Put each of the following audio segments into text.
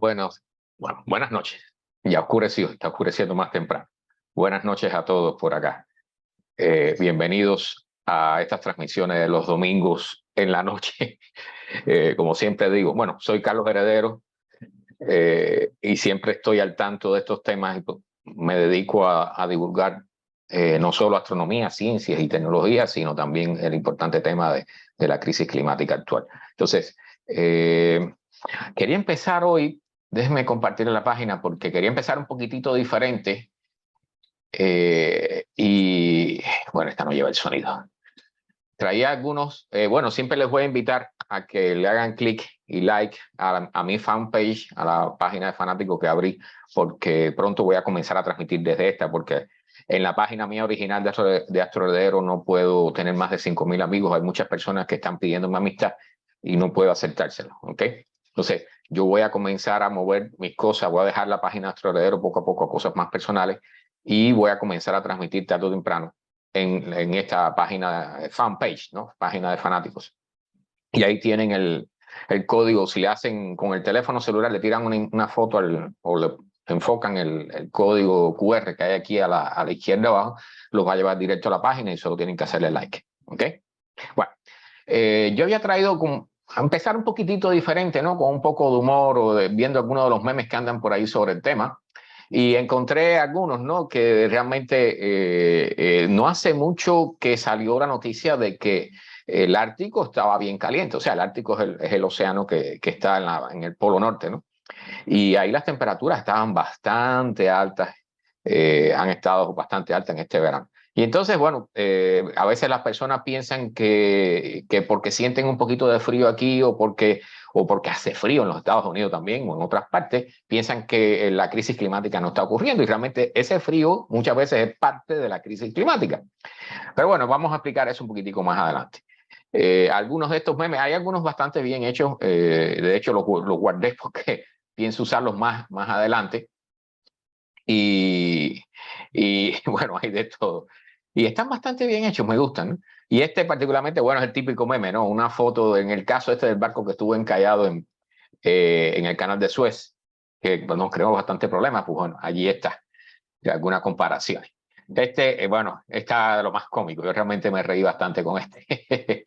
Bueno, buenas noches. Ya oscureció, está oscureciendo más temprano. Buenas noches a todos por acá. Bienvenidos a estas transmisiones de los domingos en la noche. Como siempre digo, bueno, soy Carlos Heredero y siempre estoy al tanto de estos temas y pues, me dedico a divulgar no solo astronomía, ciencias y tecnología, sino también el importante tema de la crisis climática actual. Entonces, quería empezar hoy, déjenme compartir en la página porque quería empezar un poquitito diferente y bueno, esta no lleva el sonido. Traía algunos, bueno, siempre les voy a invitar a que le hagan clic y like a mi fanpage, a la página de fanáticos que abrí, porque pronto voy a comenzar a transmitir desde esta, porque en la página mía original de Astro Heredero no puedo tener más de 5.000 amigos. Hay muchas personas que están pidiéndome amistad y no puedo aceptárselo, ¿ok? Entonces, yo voy a comenzar a mover mis cosas, voy a dejar la página de Astro Heredero poco a poco a cosas más personales y voy a comenzar a transmitir tarde o temprano en esta página fanpage, ¿no? Página de fanáticos. Y ahí tienen el código. Si le hacen con el teléfono celular, le tiran una foto o le enfocan el código QR que hay aquí a la izquierda abajo, los va a llevar directo a la página y solo tienen que hacerle like. ¿Ok? Bueno, yo había traído a empezar un poquitito diferente, ¿no? Con un poco de humor o viendo algunos de los memes que andan por ahí sobre el tema. Y encontré algunos, ¿no? Que realmente no hace mucho que salió la noticia de que el Ártico estaba bien caliente. O sea, el Ártico es el océano que está en el Polo Norte, ¿no? Y ahí las temperaturas estaban bastante altas, han estado bastante altas en este verano. Y entonces, bueno, a veces las personas piensan que porque sienten un poquito de frío aquí o porque hace frío en los Estados Unidos también o en otras partes, piensan que la crisis climática no está ocurriendo y realmente ese frío muchas veces es parte de la crisis climática. Pero bueno, vamos a explicar eso un poquitico más adelante. Algunos de estos memes, hay algunos bastante bien hechos, de hecho los guardé porque pienso usarlos más adelante. Y bueno, hay de todo. Y están bastante bien hechos, me gustan, ¿no? Y este particularmente, bueno, es el típico meme, ¿no? Una foto, en el caso este del barco que estuvo encallado en el canal de Suez, que nos creó bastante problemas, pues bueno, allí está, de alguna comparación. Este, bueno, está de lo más cómico, yo realmente me reí bastante con este.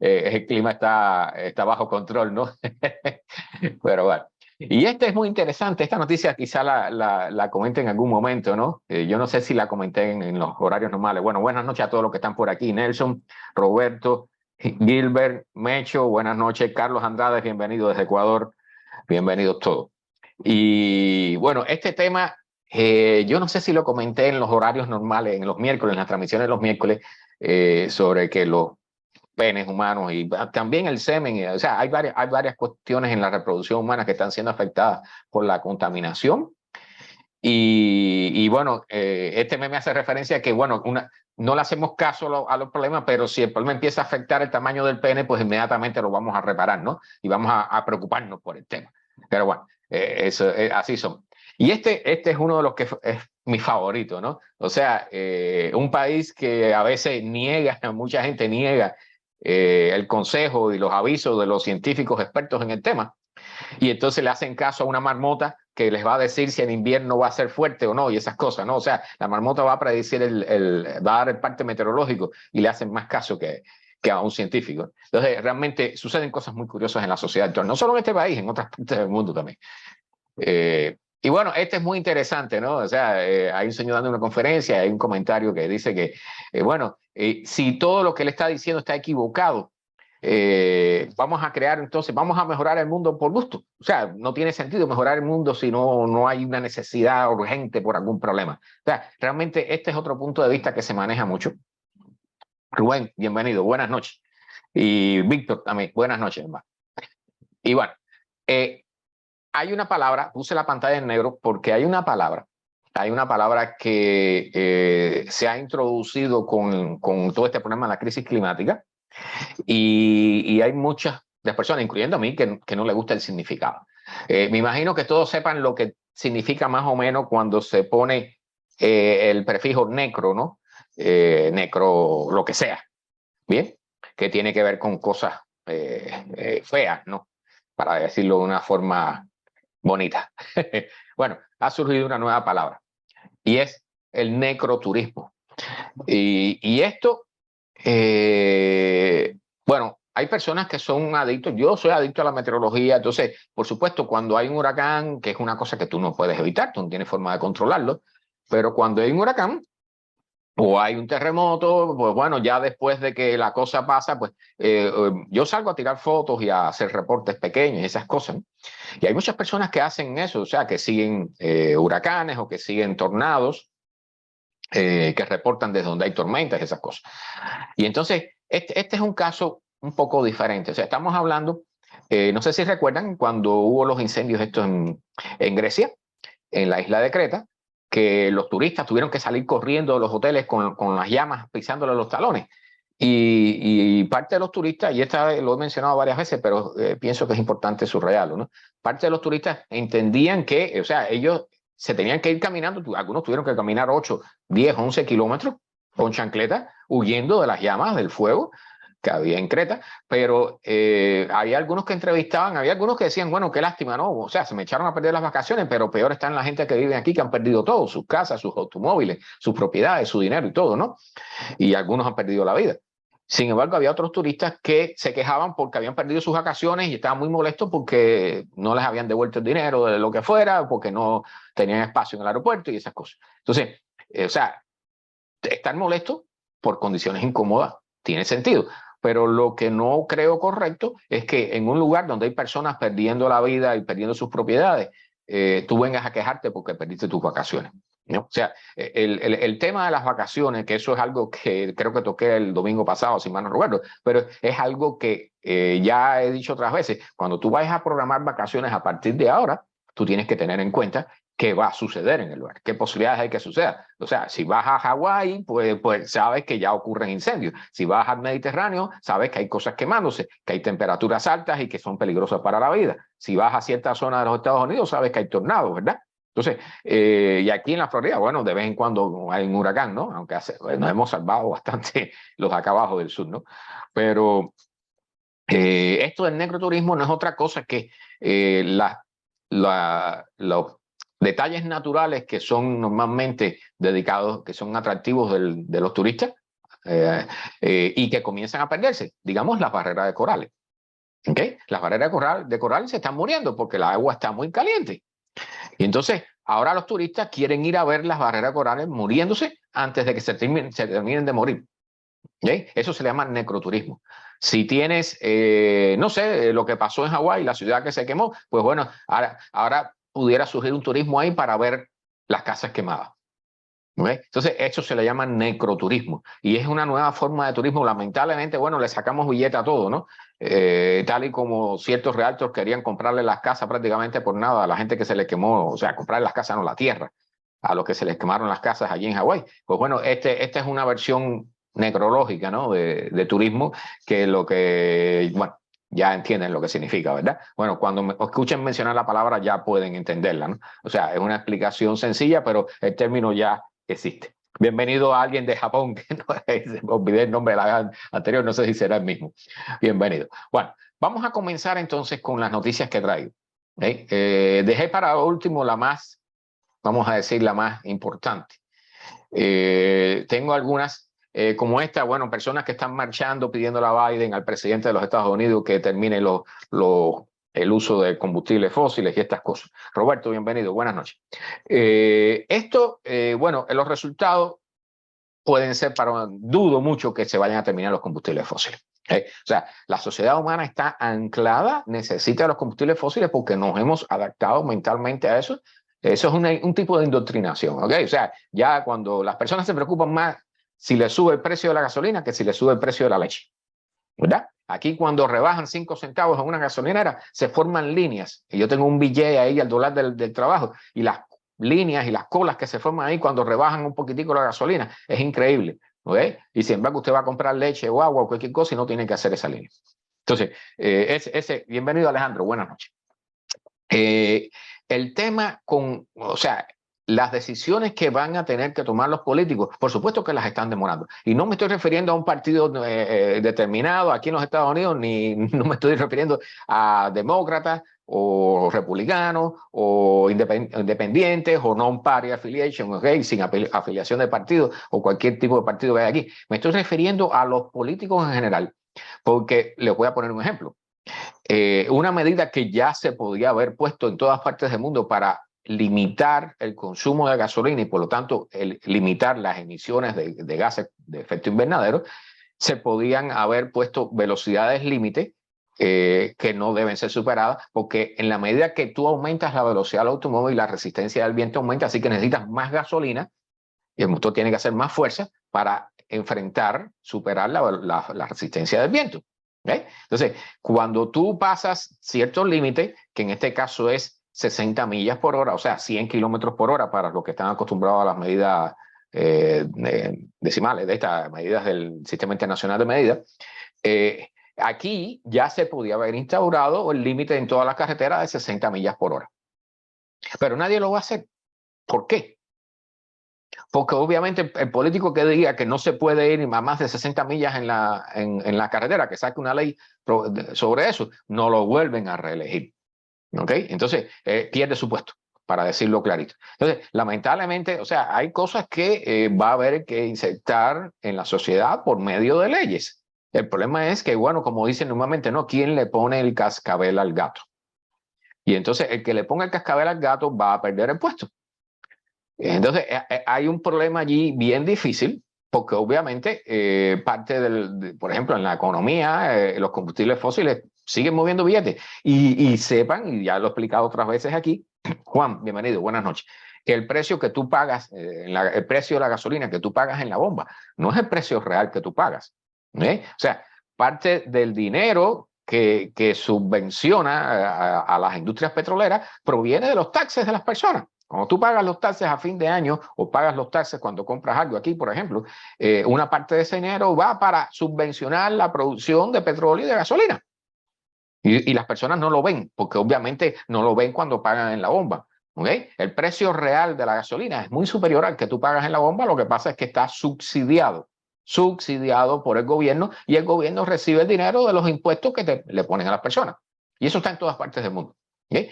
El clima está bajo control, ¿no? Pero bueno. Y este es muy interesante, esta noticia quizá la comenté en algún momento, ¿no? Yo no sé si la comenté en los horarios normales. Bueno, buenas noches a todos los que están por aquí. Nelson, Roberto, Gilbert, Mecho, buenas noches. Carlos Andrade, bienvenido desde Ecuador. Bienvenidos todos. Y bueno, este tema, yo no sé si lo comenté en los horarios normales, en los miércoles, en las transmisiones de los miércoles, sobre que los penes humanos y también el semen, o sea, hay varias cuestiones en la reproducción humana que están siendo afectadas por la contaminación. Y bueno, este meme hace referencia a que, bueno, no le hacemos caso a los problemas, pero si el problema empieza a afectar el tamaño del pene, pues inmediatamente lo vamos a reparar, ¿no? Y vamos a preocuparnos por el tema. Pero bueno, eso, así son. Y este es uno de los que es mi favorito, ¿no? O sea, un país que a veces niega, mucha gente niega el consejo y los avisos de los científicos expertos en el tema, y entonces le hacen caso a una marmota que les va a decir si en invierno va a ser fuerte o no y esas cosas, ¿no? O sea, la marmota va a predecir va a dar el parte meteorológico y le hacen más caso que a un científico. Entonces, realmente suceden cosas muy curiosas en la sociedad actual, no solo en este país, en otras partes del mundo también. Y bueno, este es muy interesante, ¿no? O sea, hay un señor dando una conferencia, hay un comentario que dice que, bueno, si todo lo que él está diciendo está equivocado, vamos a crear entonces, vamos a mejorar el mundo por gusto. O sea, no tiene sentido mejorar el mundo si no hay una necesidad urgente por algún problema. O sea, realmente este es otro punto de vista que se maneja mucho. Rubén, bienvenido, buenas noches. Y Víctor también, buenas noches, hermano. Y bueno, hay una palabra, puse la pantalla en negro porque hay una palabra que se ha introducido con todo este problema de la crisis climática y hay muchas de las personas, incluyendo a mí, que no le gusta el significado. Me imagino que todos sepan lo que significa más o menos cuando se pone el prefijo necro, ¿no? Necro, lo que sea, ¿bien? Que tiene que ver con cosas feas, ¿no? Para decirlo de una forma bonita. Bueno, ha surgido una nueva palabra y es el necroturismo. Y esto, bueno, hay personas que son adictos. Yo soy adicto a la meteorología. Entonces, por supuesto, cuando hay un huracán, que es una cosa que tú no puedes evitar, tú no tienes forma de controlarlo, pero cuando hay un huracán o hay un terremoto, pues bueno, ya después de que la cosa pasa, pues yo salgo a tirar fotos y a hacer reportes pequeños y esas cosas, ¿no? Y hay muchas personas que hacen eso, o sea, que siguen huracanes o que siguen tornados, que reportan desde donde hay tormentas y esas cosas. Y entonces, este es un caso un poco diferente. O sea, estamos hablando, no sé si recuerdan cuando hubo los incendios estos en Grecia, en la isla de Creta, que los turistas tuvieron que salir corriendo de los hoteles con las llamas pisándole los talones. Y parte de los turistas, y esta lo he mencionado varias veces, pero pienso que es importante subrayarlo, ¿no? Parte de los turistas entendían que, o sea, ellos se tenían que ir caminando, algunos tuvieron que caminar 8, 10, 11 kilómetros con chancletas, huyendo de las llamas, del fuego que había en Creta, pero había algunos que entrevistaban, había algunos que decían, bueno, qué lástima, ¿no? O sea, se me echaron a perder las vacaciones, pero peor están la gente que vive aquí, que han perdido todo, sus casas, sus automóviles, sus propiedades, su dinero y todo, ¿no? Y algunos han perdido la vida. Sin embargo, había otros turistas que se quejaban porque habían perdido sus vacaciones y estaban muy molestos porque no les habían devuelto el dinero de lo que fuera, porque no tenían espacio en el aeropuerto y esas cosas. Entonces, o sea, estar molesto por condiciones incómodas tiene sentido. Pero lo que no creo correcto es que en un lugar donde hay personas perdiendo la vida y perdiendo sus propiedades, tú vengas a quejarte porque perdiste tus vacaciones, ¿no? O sea, el tema de las vacaciones, que eso es algo que creo que toqué el domingo pasado, si mal no recuerdo, pero es algo que ya he dicho otras veces, cuando tú vayas a programar vacaciones a partir de ahora, tú tienes que tener en cuenta qué va a suceder en el lugar, qué posibilidades hay que suceda. O sea, si vas a Hawái, pues sabes que ya ocurren incendios. Si vas al Mediterráneo, sabes que hay cosas quemándose, que hay temperaturas altas y que son peligrosas para la vida. Si vas a cierta zona de los Estados Unidos, sabes que hay tornados, ¿verdad? Entonces, y aquí en la Florida, bueno, de vez en cuando hay un huracán, ¿no? Aunque nos hemos salvado bastante los acá abajo del sur, ¿no? Pero esto del necroturismo no es otra cosa que los detalles naturales que son normalmente dedicados, que son atractivos de los turistas y que comienzan a perderse, digamos las barreras de corales. ¿Okay? Las barreras de coral se están muriendo porque el agua está muy caliente. Y entonces ahora los turistas quieren ir a ver las barreras de corales muriéndose antes de que se terminen de morir. ¿Okay? Eso se le llama necroturismo. Si tienes, no sé, lo que pasó en Hawái, la ciudad que se quemó, pues bueno, ahora pudiera surgir un turismo ahí para ver las casas quemadas. ¿Okay? Entonces, eso se le llama necroturismo y es una nueva forma de turismo. Lamentablemente, bueno, le sacamos billete a todo, ¿no? Tal y como ciertos realtors querían comprarle las casas prácticamente por nada a la gente que se les quemó, o sea, comprarle las casas, no la tierra, a los que se les quemaron las casas allí en Hawái. Pues bueno, esta es una versión necrológica, ¿no? De turismo, que lo que, bueno, ya entienden lo que significa, ¿verdad? Bueno, cuando me escuchen mencionar la palabra ya pueden entenderla, ¿no? O sea, es una explicación sencilla, pero el término ya existe. Bienvenido a alguien de Japón, que no olvidé el nombre de la anterior, no sé si será el mismo. Bienvenido. Bueno, vamos a comenzar entonces con las noticias que traigo. ¿Okay? Dejé para último la más, vamos a decir, la más importante. Tengo algunas, como esta, bueno, personas que están marchando pidiendo a Biden, al presidente de los Estados Unidos, que termine el uso de combustibles fósiles y estas cosas. Roberto, bienvenido, buenas noches. Bueno, los resultados pueden ser dudo mucho que se vayan a terminar los combustibles fósiles. O sea, la sociedad humana está anclada, necesita los combustibles fósiles porque nos hemos adaptado mentalmente a eso. Eso es un tipo de indoctrinación, ¿ok? O sea, ya cuando las personas se preocupan más si le sube el precio de la gasolina que si le sube el precio de la leche, ¿verdad? Aquí cuando rebajan 5 centavos en una gasolinera, se forman líneas. Y yo tengo un billete ahí al dólar del trabajo y las líneas y las colas que se forman ahí cuando rebajan un poquitico la gasolina, es increíble, ¿ok? Y sin embargo usted va a comprar leche o agua o cualquier cosa y no tiene que hacer esa línea. Entonces, bienvenido Alejandro, buenas noches. El tema o sea, las decisiones que van a tener que tomar los políticos, por supuesto que las están demorando. Y no me estoy refiriendo a un partido determinado aquí en los Estados Unidos, ni no me estoy refiriendo a demócratas o republicanos o independientes o non-party affiliation, ¿okay? Sin afiliación de partido o cualquier tipo de partido que haya aquí. Me estoy refiriendo a los políticos en general, porque les voy a poner un ejemplo. Una medida que ya se podía haber puesto en todas partes del mundo para limitar el consumo de gasolina y por lo tanto limitar las emisiones de gases de efecto invernadero, se podían haber puesto velocidades límite que no deben ser superadas, porque en la medida que tú aumentas la velocidad del automóvil, la resistencia del viento aumenta, así que necesitas más gasolina y el motor tiene que hacer más fuerza para enfrentar, superar la resistencia del viento. ¿Okay? Entonces, cuando tú pasas ciertos límites, que en este caso es 60 millas por hora, o sea, 100 kilómetros por hora para los que están acostumbrados a las medidas decimales, de estas medidas del Sistema Internacional de Medidas, aquí ya se podía haber instaurado el límite en todas las carreteras de 60 millas por hora. Pero nadie lo va a hacer. ¿Por qué? Porque obviamente el político que diga que no se puede ir a más de 60 millas en la carretera, que saque una ley sobre eso, no lo vuelven a reelegir. ¿Okay? Entonces, pierde su puesto, para decirlo clarito. Entonces, lamentablemente, o sea, hay cosas que va a haber que insertar en la sociedad por medio de leyes. El problema es que, bueno, como dicen normalmente, ¿no? ¿Quién le pone el cascabel al gato? Y entonces, el que le ponga el cascabel al gato va a perder el puesto. Entonces, hay un problema allí bien difícil, porque obviamente parte por ejemplo, en la economía, los combustibles fósiles siguen moviendo billetes. Y sepan, y ya lo he explicado otras veces aquí, Juan, bienvenido, buenas noches, que el precio que tú pagas, el precio de la gasolina que tú pagas en la bomba, no es el precio real que tú pagas. O sea, parte del dinero que subvenciona a las industrias petroleras proviene de los taxes de las personas. Cuando tú pagas los taxes a fin de año o pagas los taxes cuando compras algo aquí, por ejemplo, una parte de ese dinero va para subvencionar la producción de petróleo y de gasolina. Y las personas no lo ven, porque obviamente no lo ven cuando pagan en la bomba. ¿Okay? El precio real de la gasolina es muy superior al que tú pagas en la bomba, lo que pasa es que está subsidiado por el gobierno y el gobierno recibe el dinero de los impuestos que le ponen a las personas. Y eso está en todas partes del mundo. ¿Okay?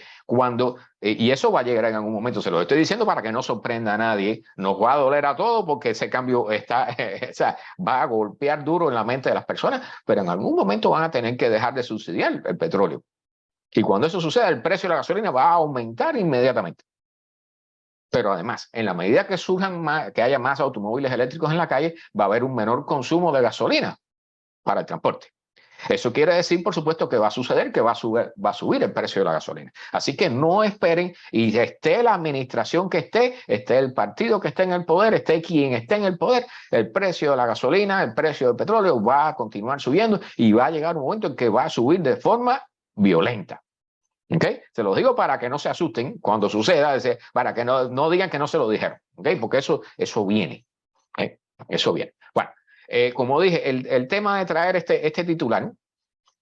Y eso va a llegar en algún momento, se lo estoy diciendo para que no sorprenda a nadie, nos va a doler a todos porque ese cambio o sea, va a golpear duro en la mente de las personas, pero en algún momento van a tener que dejar de subsidiar el petróleo. Y cuando eso suceda, el precio de la gasolina va a aumentar inmediatamente. Pero además, en la medida que que haya más automóviles eléctricos en la calle, va a haber un menor consumo de gasolina para el transporte. Eso quiere decir, por supuesto, que va a suceder, que va a subir el precio de la gasolina. Así que no esperen, y esté la administración que esté el partido que esté en el poder, esté quien esté en el poder, el precio de la gasolina, el precio del petróleo va a continuar subiendo y va a llegar un momento en que va a subir de forma violenta. ¿Okay? Se lo digo para que no se asusten cuando suceda, para que no digan que no se lo dijeron, ¿okay? Porque eso viene. ¿Okay? Eso viene. Bueno. Como dije, el tema de traer este titular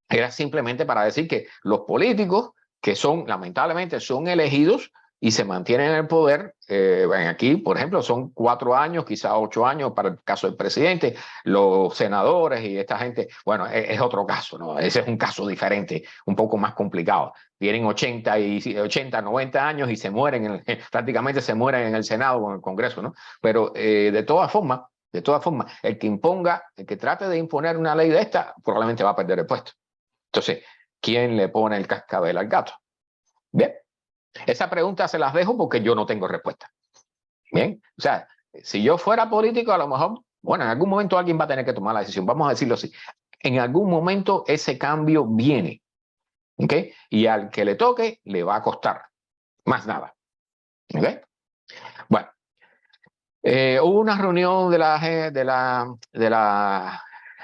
era simplemente para decir que los políticos que lamentablemente son elegidos y se mantienen en el poder, aquí, por ejemplo, son 4 años, quizás 8 años para el caso del presidente, los senadores y esta gente, bueno, es otro caso, ¿no? Ese es un caso diferente, un poco más complicado. Tienen 80, 90 años y se mueren, prácticamente se mueren en el Senado o en el Congreso, ¿no? Pero de todas formas, el que trate de imponer una ley de esta, probablemente va a perder el puesto. Entonces, ¿quién le pone el cascabel al gato? Bien, esa pregunta se las dejo porque yo no tengo respuesta. Bien, o sea, si yo fuera político, a lo mejor, bueno, en algún momento alguien va a tener que tomar la decisión, vamos a decirlo así. En algún momento ese cambio viene, ¿ok? Y al que le toque, le va a costar, más nada, ¿ok? Bueno. Hubo una reunión de las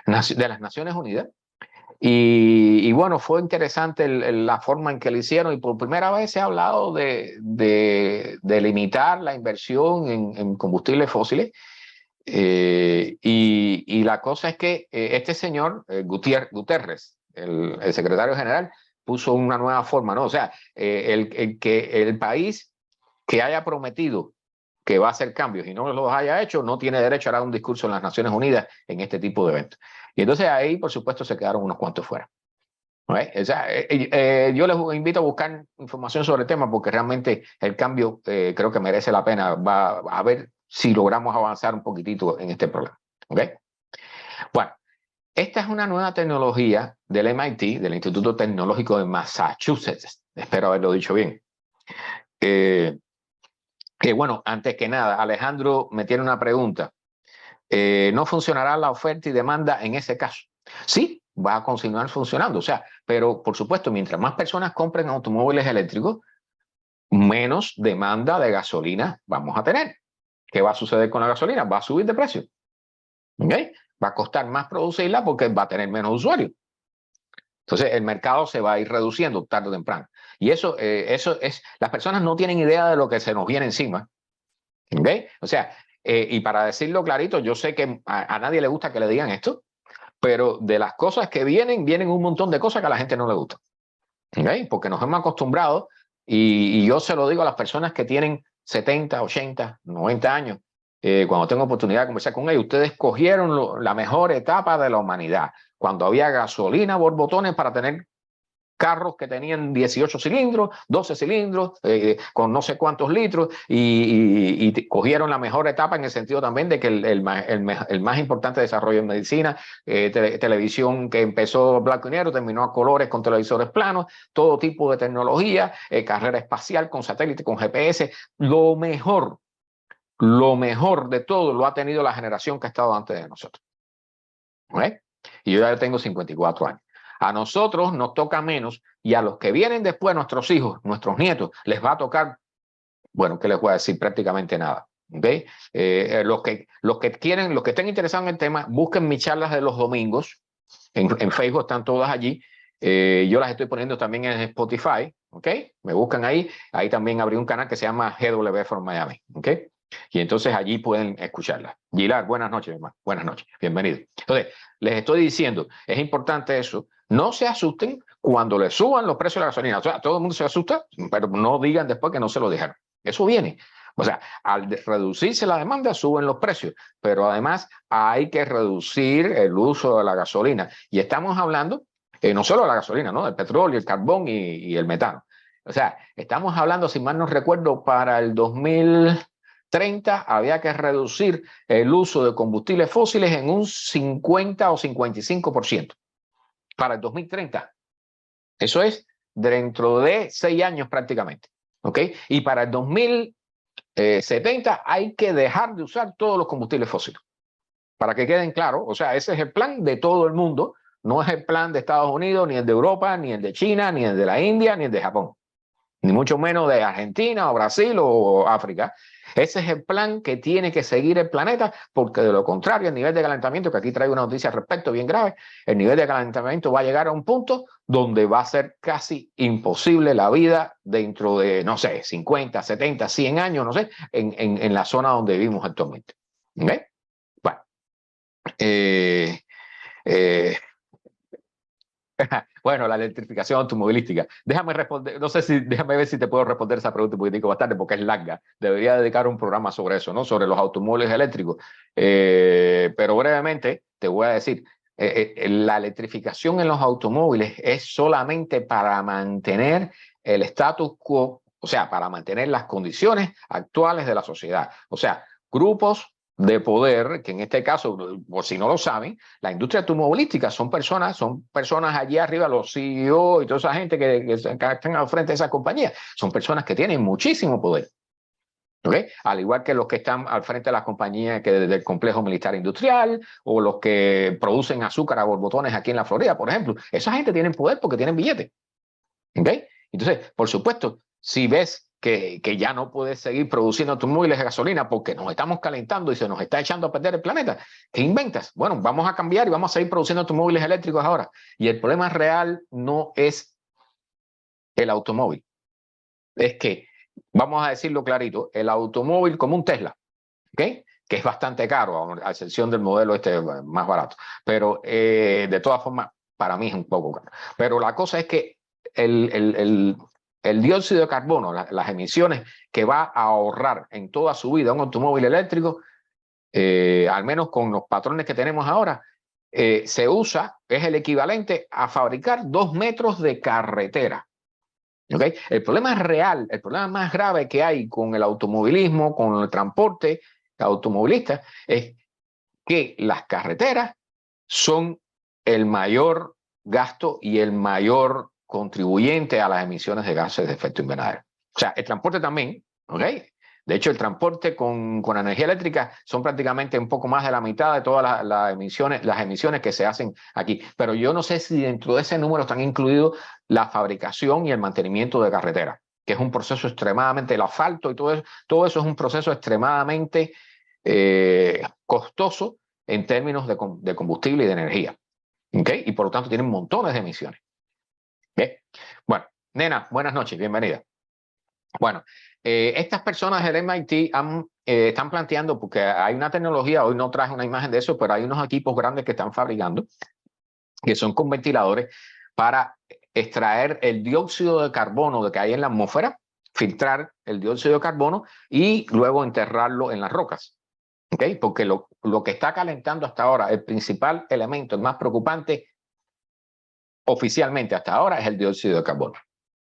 Naciones Unidas y bueno, fue interesante la forma en que lo hicieron y por primera vez se ha hablado de limitar la inversión en combustibles fósiles y la cosa es que este señor, Guterres, el secretario general, puso una nueva forma, ¿no? O sea, el país que haya prometido que va a hacer cambios y no los haya hecho, no tiene derecho a dar un discurso en las Naciones Unidas en este tipo de eventos. Y entonces ahí, por supuesto, se quedaron unos cuantos fuera. O sea, yo les invito a buscar información sobre el tema porque realmente el cambio creo que merece la pena. Va a ver si logramos avanzar un poquitito en este problema. ¿Okay? Bueno, esta es una nueva tecnología del MIT, del Instituto Tecnológico de Massachusetts. Espero haberlo dicho bien. Que bueno, antes que nada, Alejandro me tiene una pregunta. ¿No funcionará la oferta y demanda en ese caso? Sí, va a continuar funcionando. O sea, pero por supuesto, mientras más personas compren automóviles eléctricos, menos demanda de gasolina vamos a tener. ¿Qué va a suceder con la gasolina? Va a subir de precio. ¿Okay? Va a costar más producirla porque va a tener menos usuarios. Entonces el mercado se va a ir reduciendo tarde o temprano. Y eso es, las personas no tienen idea de lo que se nos viene encima. ¿Okay? O sea, y para decirlo clarito, yo sé que a nadie le gusta que le digan esto, pero de las cosas que vienen un montón de cosas que a la gente no le gusta. ¿Okay? Porque nos hemos acostumbrado, y yo se lo digo a las personas que tienen 70, 80, 90 años, cuando tengo oportunidad de conversar con ellos, ustedes cogieron la mejor etapa de la humanidad, cuando había gasolina, borbotones para tener carros que tenían 18 cilindros, 12 cilindros, con no sé cuántos litros, y cogieron la mejor etapa en el sentido también de que el más importante desarrollo en medicina, televisión que empezó blanco y negro, terminó a colores con televisores planos, todo tipo de tecnología, carrera espacial con satélite, con GPS, lo mejor de todo lo ha tenido la generación que ha estado antes de nosotros. ¿Okay? Y yo ya tengo 54 años. A nosotros nos toca menos y a los que vienen después, nuestros hijos, nuestros nietos, les va a tocar, bueno, ¿qué les voy a decir? Prácticamente nada. ¿Okay? Los que quieren, los que estén interesados en el tema, busquen mis charlas de los domingos. En Facebook están todas allí. Yo las estoy poniendo también en Spotify. ¿Ok? Me buscan ahí. Ahí también abrí un canal que se llama GW from Miami. ¿Ok? Y entonces allí pueden escucharla. Gilar, buenas noches, hermano. Buenas noches. Bienvenido. Entonces, les estoy diciendo, es importante eso. No se asusten cuando les suban los precios de la gasolina. O sea, todo el mundo se asusta, pero no digan después que no se lo dijeron. Eso viene. O sea, al reducirse la demanda, suben los precios. Pero además hay que reducir el uso de la gasolina. Y estamos hablando no solo de la gasolina, ¿no? Del petróleo, el carbón y el metano. O sea, estamos hablando, si mal no recuerdo, para el 2030 había que reducir el uso de combustibles fósiles en un 50 o 55%. Para el 2030. Eso es dentro de 6 años prácticamente. ¿Ok? Y para el 2070 hay que dejar de usar todos los combustibles fósiles. Para que queden claros, o sea, ese es el plan de todo el mundo. No es el plan de Estados Unidos, ni el de Europa, ni el de China, ni el de la India, ni el de Japón. Ni mucho menos de Argentina o Brasil o África. Ese es el plan que tiene que seguir el planeta, porque de lo contrario, el nivel de calentamiento, que aquí traigo una noticia al respecto bien grave, el nivel de calentamiento va a llegar a un punto donde va a ser casi imposible la vida dentro de, no sé, 50, 70, 100 años, no sé, en la zona donde vivimos actualmente. ¿Okay? Bueno. Bueno, la electrificación automovilística. Déjame responder, no sé si, déjame ver si te puedo responder esa pregunta un poquitico bastante porque es larga. Debería dedicar un programa sobre eso, ¿no? Sobre los automóviles eléctricos. Pero brevemente te voy a decir, la electrificación en los automóviles es solamente para mantener el status quo, o sea, para mantener las condiciones actuales de la sociedad. O sea, grupos de poder, que en este caso, por si no lo saben, la industria automovilística son personas allí arriba, los CEO y toda esa gente que están al frente de esa compañía, son personas que tienen muchísimo poder. ¿Okay? Al igual que los que están al frente de las compañías del complejo militar industrial o los que producen azúcar a borbotones aquí en la Florida, por ejemplo, esa gente tiene poder porque tienen billetes. ¿Okay? Entonces, por supuesto, si ves que ya no puedes seguir produciendo automóviles de gasolina porque nos estamos calentando y se nos está echando a perder el planeta, ¿qué inventas? Bueno, vamos a cambiar y vamos a seguir produciendo automóviles eléctricos ahora. Y el problema real no es el automóvil. Es que, vamos a decirlo clarito, el automóvil como un Tesla, ¿okay? Que es bastante caro, a excepción del modelo este más barato. Pero de todas formas, para mí es un poco caro. Pero la cosa es que el dióxido de carbono, las emisiones que va a ahorrar en toda su vida un automóvil eléctrico, al menos con los patrones que tenemos ahora, es el equivalente a fabricar 2 metros de carretera. ¿Okay? El problema real, el problema más grave que hay con el automovilismo, con el transporte automovilista, es que las carreteras son el mayor gasto y el mayor contribuyente a las emisiones de gases de efecto invernadero. O sea, el transporte también, ¿ok? De hecho, el transporte con energía eléctrica son prácticamente un poco más de la mitad de todas las emisiones que se hacen aquí. Pero yo no sé si dentro de ese número están incluidos la fabricación y el mantenimiento de carreteras, que es un proceso extremadamente, el asfalto y todo eso es un proceso extremadamente costoso en términos de combustible y de energía. ¿Okay? Y por lo tanto tienen montones de emisiones. ¿Okay? Bueno, Nena, buenas noches, bienvenida. Bueno, estas personas del MIT están planteando, porque hay una tecnología, hoy no traje una imagen de eso, pero hay unos equipos grandes que están fabricando, que son con ventiladores, para extraer el dióxido de carbono que hay en la atmósfera, filtrar el dióxido de carbono y luego enterrarlo en las rocas. ¿Okay? Porque lo que está calentando hasta ahora, el principal elemento, el más preocupante oficialmente hasta ahora, es el dióxido de carbono.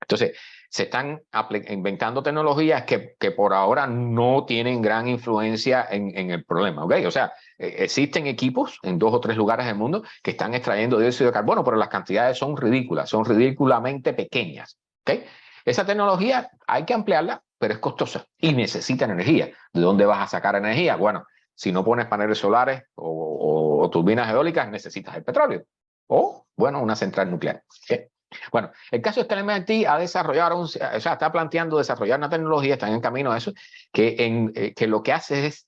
Entonces, se están inventando tecnologías que por ahora no tienen gran influencia en el problema. ¿Okay? O sea, existen equipos en 2 o 3 lugares del mundo que están extrayendo dióxido de carbono, pero las cantidades son ridículas, son ridículamente pequeñas. ¿Okay? Esa tecnología hay que ampliarla, pero es costosa y necesita energía. ¿De dónde vas a sacar energía? Bueno, si no pones paneles solares o turbinas eólicas, necesitas el petróleo. O, bueno, una central nuclear. ¿Okay? Bueno, el caso es que el MIT está planteando desarrollar una tecnología, están en camino a eso, que lo que hace es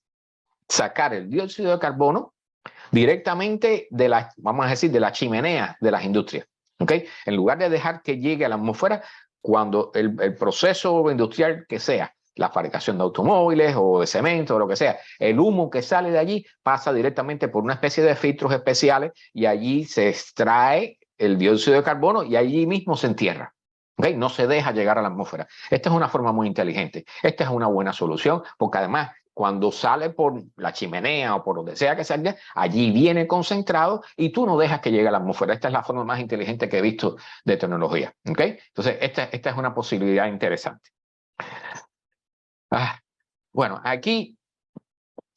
sacar el dióxido de carbono directamente vamos a decir, de la chimenea de las industrias. ¿Okay? En lugar de dejar que llegue a la atmósfera, cuando el proceso industrial que sea, la fabricación de automóviles o de cemento o lo que sea, el humo que sale de allí pasa directamente por una especie de filtros especiales y allí se extrae el dióxido de carbono y allí mismo se entierra. ¿Okay? No se deja llegar a la atmósfera. Esta es una forma muy inteligente. Esta es una buena solución porque además cuando sale por la chimenea o por donde sea que salga, allí viene concentrado y tú no dejas que llegue a la atmósfera. Esta es la forma más inteligente que he visto de tecnología. ¿Okay? Entonces, esta es una posibilidad interesante. Bueno, aquí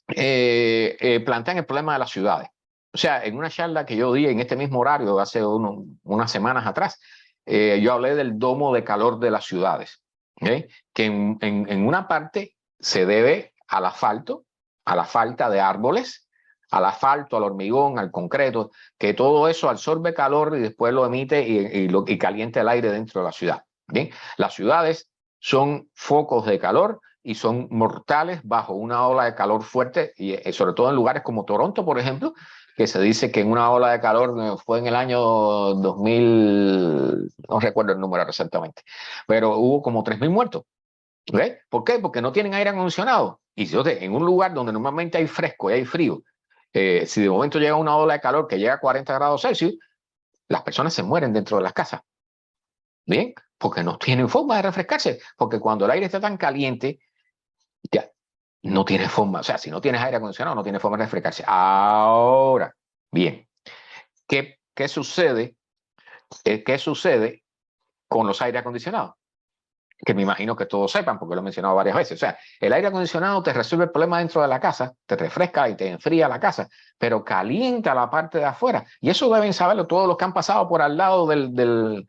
plantean el problema de las ciudades. O sea, en una charla que yo di en este mismo horario hace unas semanas atrás, yo hablé del domo de calor de las ciudades, ¿okay? Que en una parte se debe al asfalto, a la falta de árboles, al asfalto, al hormigón, al concreto, que todo eso absorbe calor y después lo emite y calienta el aire dentro de la ciudad. ¿Bien? Las ciudades son focos de calor y son mortales bajo una ola de calor fuerte, y sobre todo en lugares como Toronto, por ejemplo, que se dice que en una ola de calor fue en el año 2000, no recuerdo el número exactamente, pero hubo como 3.000 muertos. ¿Okay? ¿Por qué? Porque no tienen aire acondicionado. Y si en un lugar donde normalmente hay fresco y hay frío, si de momento llega una ola de calor que llega a 40 grados Celsius, las personas se mueren dentro de las casas. ¿Bien? Porque no tienen forma de refrescarse. Porque cuando el aire está tan caliente, ya no tiene forma. O sea, si no tienes aire acondicionado, no tiene forma de refrescarse. Ahora, bien, ¿qué sucede? ¿Qué sucede con los aire acondicionados? Que me imagino que todos sepan, porque lo he mencionado varias veces. O sea, el aire acondicionado te resuelve el problema dentro de la casa, te refresca y te enfría la casa, pero calienta la parte de afuera. Y eso deben saberlo todos los que han pasado por al lado del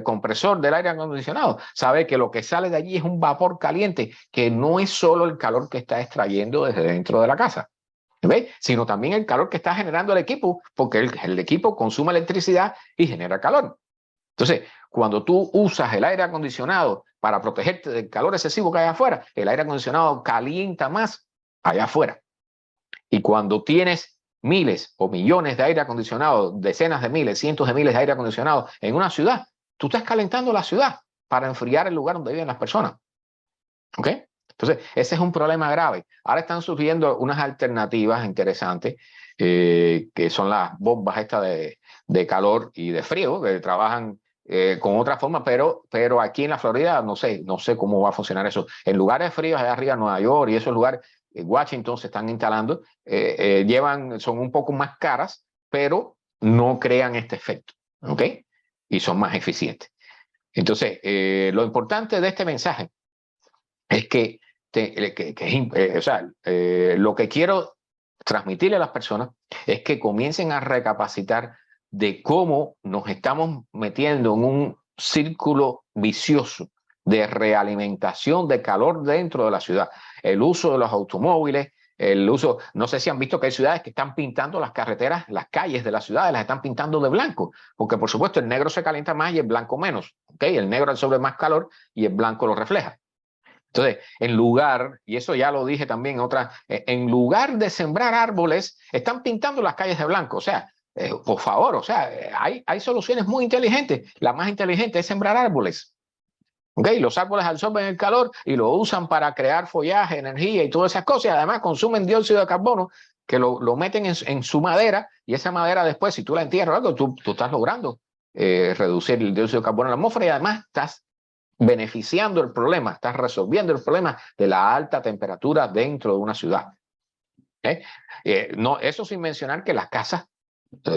compresor del aire acondicionado. Sabe que lo que sale de allí es un vapor caliente, que no es solo el calor que está extrayendo desde dentro de la casa, ¿ves? Sino también el calor que está generando el equipo, porque el equipo consume electricidad y genera calor. Entonces, cuando tú usas el aire acondicionado para protegerte del calor excesivo que hay afuera, el aire acondicionado calienta más allá afuera. Y cuando tienes miles o millones de aire acondicionado, decenas de miles, cientos de miles de aire acondicionado en una ciudad, tú estás calentando la ciudad para enfriar el lugar donde viven las personas. ¿Ok? Entonces, ese es un problema grave. Ahora están surgiendo unas alternativas interesantes, que son las bombas estas de calor y de frío, que trabajan con otra forma, pero aquí en la Florida no sé cómo va a funcionar eso. En lugares fríos allá arriba, Nueva York y esos lugares, Washington se están instalando, son un poco más caras, pero no crean este efecto, ¿ok? Y son más eficientes. Entonces, lo importante de este mensaje es que, lo que quiero transmitirle a las personas es que comiencen a recapacitar de cómo nos estamos metiendo en un círculo vicioso de realimentación de calor dentro de la ciudad. El uso de los automóviles, el uso, no sé si han visto que hay ciudades que están pintando las carreteras, las calles de las ciudades, las están pintando de blanco, porque por supuesto el negro se calienta más y el blanco menos, ¿ok? El negro absorbe más calor y el blanco lo refleja. Entonces, en lugar, y eso ya lo dije también en lugar de sembrar árboles, están pintando las calles de blanco. O sea, por favor, o sea, hay soluciones muy inteligentes. La más inteligente es sembrar árboles. ¿Okay? Los árboles absorben el calor y lo usan para crear follaje, energía y todas esas cosas. Y además consumen dióxido de carbono que lo meten en su madera, y esa madera después, si tú la entierras o algo, tú estás logrando reducir el dióxido de carbono en la atmósfera, y además estás beneficiando el problema, estás resolviendo el problema de la alta temperatura dentro de una ciudad. No, eso sin mencionar que las casas,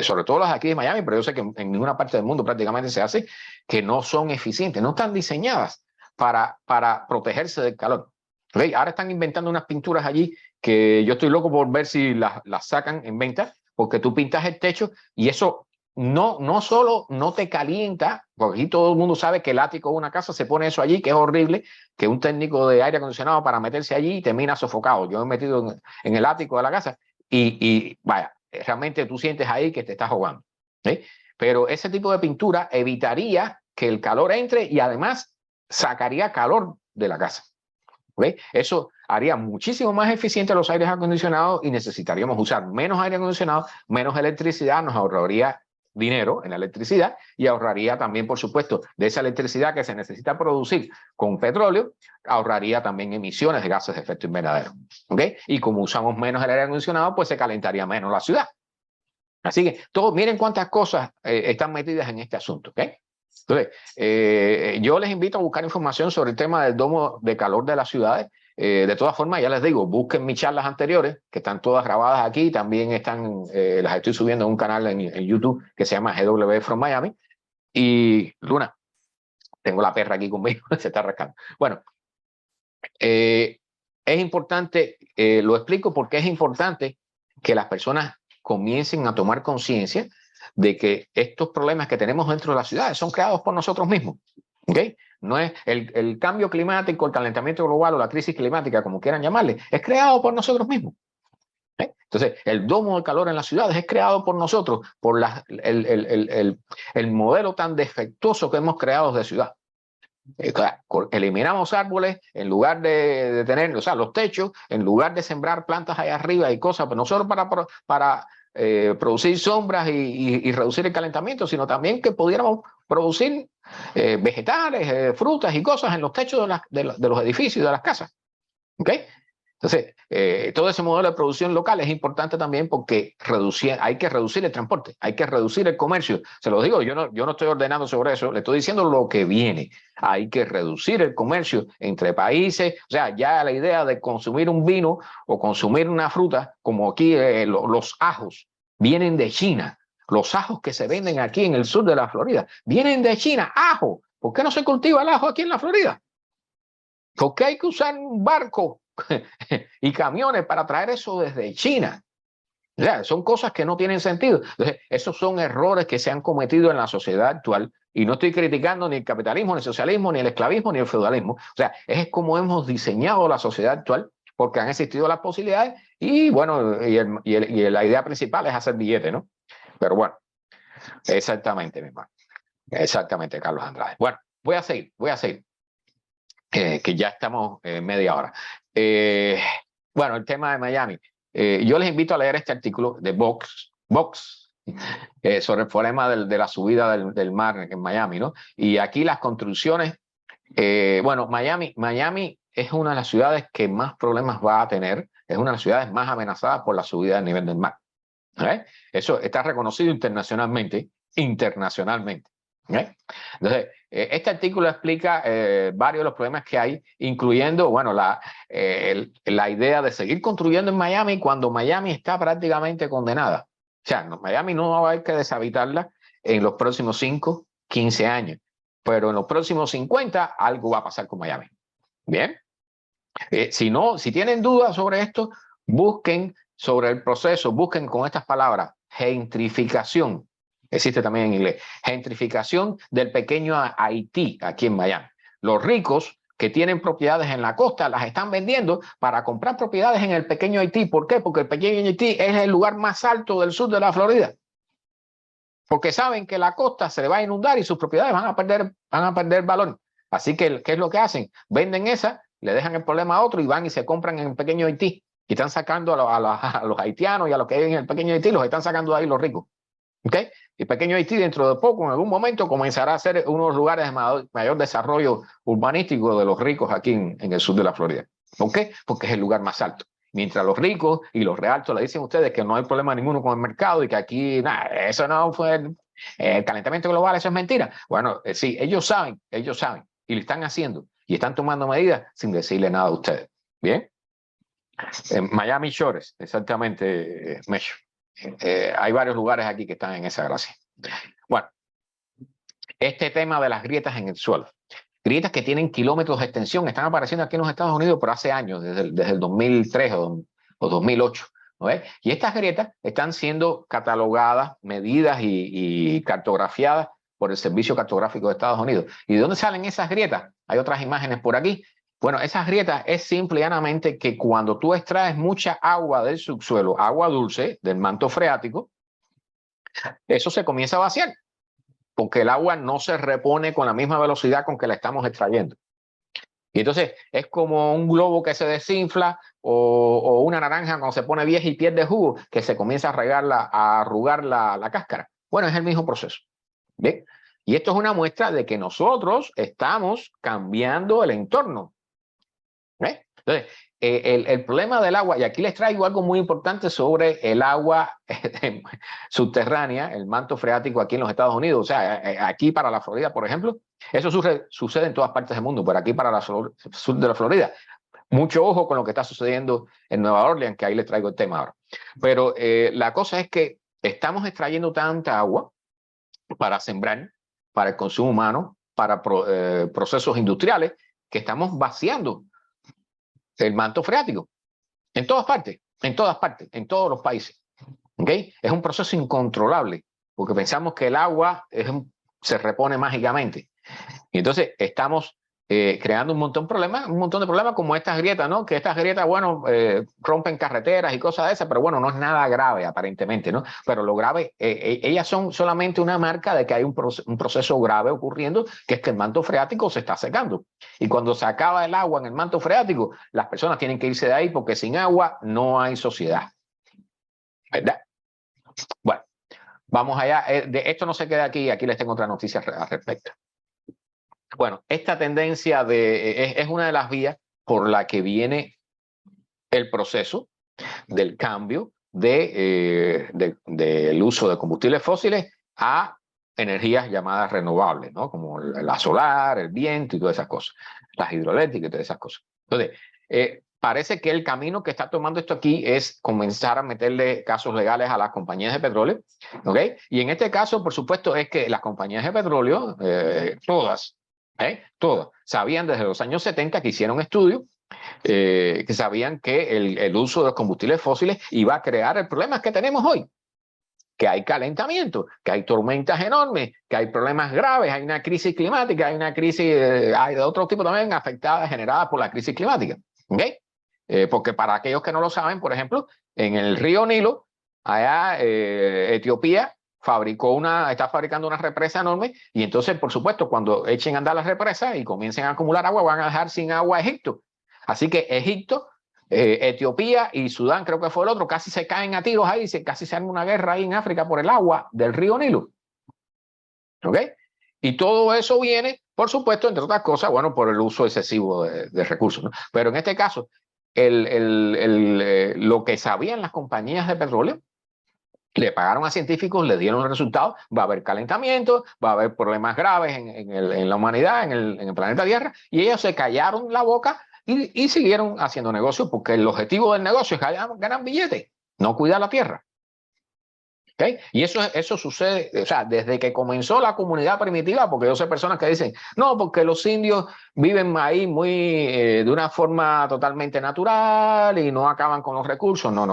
sobre todo las aquí de Miami, pero yo sé que en ninguna parte del mundo prácticamente se hace, que no son eficientes, no están diseñadas para protegerse del calor. ¿Okay? Ahora están inventando unas pinturas allí que yo estoy loco por ver si las sacan en venta, porque tú pintas el techo y eso no solo no te calienta, porque aquí todo el mundo sabe que el ático de una casa se pone eso allí, que es horrible, que un técnico de aire acondicionado para meterse allí y termina sofocado. Yo me he metido en el ático de la casa y vaya, realmente tú sientes ahí que te estás ahogando. ¿Sí? Pero ese tipo de pintura evitaría que el calor entre y además sacaría calor de la casa. ¿Okay? Eso haría muchísimo más eficiente los aires acondicionados y necesitaríamos usar menos aire acondicionado, menos electricidad, nos ahorraría dinero en la electricidad y ahorraría también, por supuesto, de esa electricidad que se necesita producir con petróleo, ahorraría también emisiones de gases de efecto invernadero. ¿Okay? Y como usamos menos el aire acondicionado, pues se calentaría menos la ciudad. Así que miren cuántas cosas están metidas en este asunto. ¿Okay? Entonces, yo les invito a buscar información sobre el tema del domo de calor de las ciudades. De todas formas, ya les digo, busquen mis charlas anteriores, que están todas grabadas aquí, también las estoy subiendo en un canal en YouTube que se llama GW from Miami. Y Luna, tengo la perra aquí conmigo, se está rascando. Bueno, es importante, lo explico porque es importante que las personas comiencen a tomar conciencia de que estos problemas que tenemos dentro de las ciudades son creados por nosotros mismos. ¿Okay? No es el cambio climático, el calentamiento global o la crisis climática, como quieran llamarle, es creado por nosotros mismos. Entonces, el domo de calor en las ciudades es creado por nosotros, por el modelo tan defectuoso que hemos creado de ciudad. Eliminamos árboles en lugar de tener, o sea, los techos, en lugar de sembrar plantas allá arriba y cosas, pero no solo para producir sombras y reducir el calentamiento, sino también que pudiéramos producir vegetales, frutas y cosas en los techos de los edificios y de las casas. ¿Okay? Entonces, todo ese modelo de producción local es importante también porque hay que reducir el transporte, hay que reducir el comercio. Se lo digo, yo no estoy ordenando sobre eso, le estoy diciendo lo que viene. Hay que reducir el comercio entre países. O sea, ya la idea de consumir un vino o consumir una fruta, como aquí los ajos, vienen de China. Los ajos que se venden aquí en el sur de la Florida vienen de China. ¡Ajo! ¿Por qué no se cultiva el ajo aquí en la Florida? ¿Por qué hay que usar un barco y camiones para traer eso desde China? O sea, son cosas que no tienen sentido. Entonces, esos son errores que se han cometido en la sociedad actual, y no estoy criticando ni el capitalismo, ni el socialismo, ni el esclavismo, ni el feudalismo. O sea, es como hemos diseñado la sociedad actual, porque han existido las posibilidades y bueno, la idea principal es hacer billete, ¿no? Pero bueno, exactamente, mi hermano. Exactamente, Carlos Andrade. Bueno, voy a seguir. Que ya estamos media hora. Bueno, el tema de Miami. Yo les invito a leer este artículo de Vox sobre el problema de la subida del mar en Miami, ¿no? Y aquí las construcciones, bueno, Miami es una de las ciudades que más problemas va a tener, es una de las ciudades más amenazadas por la subida del nivel del mar. Eso está reconocido internacionalmente. Entonces, este artículo explica varios de los problemas que hay, incluyendo, bueno, la idea de seguir construyendo en Miami cuando Miami está prácticamente condenada. O sea, Miami no va a haber que deshabitarla en los próximos 5, 15 años, pero en los próximos 50 algo va a pasar con Miami. Bien. Si tienen dudas sobre esto, busquen sobre el proceso, busquen con estas palabras, gentrificación. Existe también en inglés. Gentrificación del pequeño Haití aquí en Miami. Los ricos que tienen propiedades en la costa las están vendiendo para comprar propiedades en el pequeño Haití. ¿Por qué? Porque el pequeño Haití es el lugar más alto del sur de la Florida. Porque saben que la costa se le va a inundar y sus propiedades van a perder valor. Así que, ¿qué es lo que hacen? Venden esa, le dejan el problema a otro y van y se compran en el pequeño Haití. Y están sacando a los haitianos y a los que viven en el pequeño Haití, los están sacando de ahí los ricos. ¿Okay? El pequeño Haití dentro de poco, en algún momento, comenzará a ser uno de los lugares de mayor desarrollo urbanístico de los ricos aquí en el sur de la Florida. ¿Por qué? Porque es el lugar más alto. Mientras los ricos y los realtos le dicen a ustedes que no hay problema ninguno con el mercado y que aquí, nada, eso no fue el calentamiento global, eso es mentira. Bueno, sí, ellos saben y lo están haciendo y están tomando medidas sin decirle nada a ustedes. Bien. En Miami Shores, exactamente, Mecho. Hay varios lugares aquí que están en esa gracia. Bueno, este tema de las grietas en el suelo. Grietas que tienen kilómetros de extensión están apareciendo aquí en los Estados Unidos por hace años, desde el 2003 o 2008. ¿No ves? Y estas grietas están siendo catalogadas, medidas y cartografiadas por el Servicio Cartográfico de Estados Unidos. ¿Y de dónde salen esas grietas? Hay otras imágenes por aquí. Bueno, esas grietas es simple y llanamente que cuando tú extraes mucha agua del subsuelo, agua dulce del manto freático, eso se comienza a vaciar, porque el agua no se repone con la misma velocidad con que la estamos extrayendo. Y entonces es como un globo que se desinfla o una naranja cuando se pone vieja y pierde jugo, que se comienza a arrugar la cáscara. Bueno, es el mismo proceso. ¿Bien? Y esto es una muestra de que nosotros estamos cambiando el entorno. Entonces, el problema del agua, y aquí les traigo algo muy importante sobre el agua subterránea, el manto freático aquí en los Estados Unidos. O sea, aquí para la Florida, por ejemplo, eso sucede en todas partes del mundo, pero aquí para la sur de la Florida. Mucho ojo con lo que está sucediendo en Nueva Orleans, que ahí les traigo el tema ahora. Pero la cosa es que estamos extrayendo tanta agua para sembrar, para el consumo humano, para procesos industriales, que estamos vaciando el manto freático en todas partes, en todos los países. ¿Okay? Es un proceso incontrolable, porque pensamos que el agua se repone mágicamente. Y entonces estamos creando un montón de problemas como estas grietas, ¿no? Que estas grietas, bueno, rompen carreteras y cosas de esas, pero bueno, no es nada grave aparentemente, ¿no? Pero lo grave, ellas son solamente una marca de que hay un proceso grave ocurriendo, que es que el manto freático se está secando. Y cuando se acaba el agua en el manto freático, las personas tienen que irse de ahí porque sin agua no hay sociedad. ¿Verdad? Bueno, vamos allá. De esto no se queda aquí les tengo otra noticia al respecto. Bueno, esta tendencia es una de las vías por la que viene el proceso del cambio del uso de combustibles fósiles a energías llamadas renovables, ¿no? Como la solar, el viento y todas esas cosas, las hidroeléctricas y todas esas cosas. Entonces, parece que el camino que está tomando esto aquí es comenzar a meterle casos legales a las compañías de petróleo, ¿ok? Y en este caso, por supuesto, es que las compañías de petróleo, todas, sabían desde los años 70 que hicieron estudios que sabían que el uso de los combustibles fósiles iba a crear el problema que tenemos hoy, que hay calentamiento, que hay tormentas enormes, que hay problemas graves, hay una crisis climática, hay una crisis hay de otro tipo también afectada, generada por la crisis climática. ¿Okay? Porque para aquellos que no lo saben, por ejemplo, en el río Nilo, allá Etiopía está fabricando una represa enorme y entonces, por supuesto, cuando echen a andar las represas y comiencen a acumular agua, van a dejar sin agua a Egipto. Así que Egipto, Etiopía y Sudán, creo que fue el otro, casi se caen a tiros ahí, casi se arma una guerra ahí en África por el agua del río Nilo. ¿Ok? Y todo eso viene, por supuesto, entre otras cosas, bueno, por el uso excesivo de recursos, ¿no? Pero en este caso, lo que sabían las compañías de petróleo Le pagaron a científicos, le dieron los resultados, va a haber calentamiento, va a haber problemas graves en la humanidad, en el planeta Tierra, y ellos se callaron la boca y siguieron haciendo negocios, porque el objetivo del negocio es ganar billetes, no cuidar la Tierra. ¿Okay? Y eso sucede, o sea, desde que comenzó la comunidad primitiva, porque yo sé personas que dicen, no, porque los indios viven ahí de una forma totalmente natural y no acaban con los recursos. No.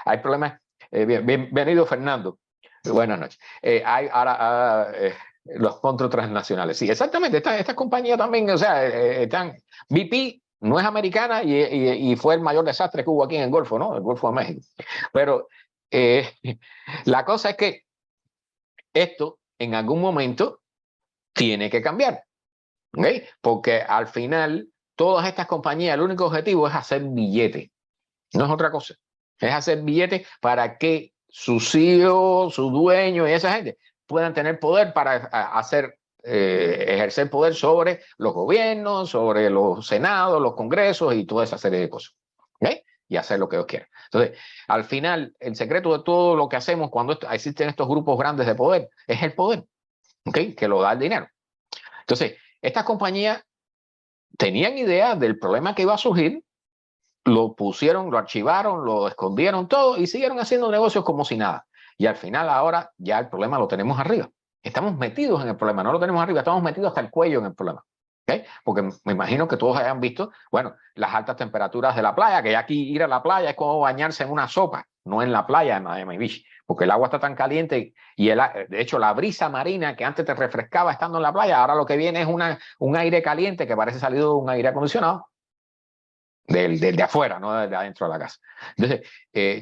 Hay problemas. Bienvenido, Fernando. Buenas noches. Hay ahora los contras transnacionales. Sí, exactamente. Esta compañía también, o sea, están. BP no es americana y fue el mayor desastre que hubo aquí en el Golfo, ¿no? El Golfo de México. Pero la cosa es que esto en algún momento tiene que cambiar, ¿okay? Porque al final todas estas compañías, el único objetivo es hacer billetes, no es otra cosa, es hacer billetes para que sus CEO, su dueño y esa gente puedan tener poder para ejercer poder sobre los gobiernos, sobre los senados, los congresos y toda esa serie de cosas, ¿okay? Y hacer lo que ellos quieran. Entonces, al final, el secreto de todo lo que hacemos cuando existen estos grupos grandes de poder es el poder, ¿okay? Que lo da el dinero. Entonces, estas compañías tenían idea del problema que iba a surgir, lo pusieron, lo archivaron, lo escondieron todo y siguieron haciendo negocios como si nada. Y al final ahora ya el problema lo tenemos arriba. Estamos metidos en el problema, no lo tenemos arriba, estamos metidos hasta el cuello en el problema. ¿Okay? Porque me imagino que todos hayan visto, bueno, las altas temperaturas de la playa, que aquí ir a la playa es como bañarse en una sopa, no en la playa en Miami Beach, porque el agua está tan caliente y de hecho la brisa marina que antes te refrescaba estando en la playa, ahora lo que viene es un aire caliente que parece salido de un aire acondicionado. Del de afuera, no de adentro de la casa. Entonces,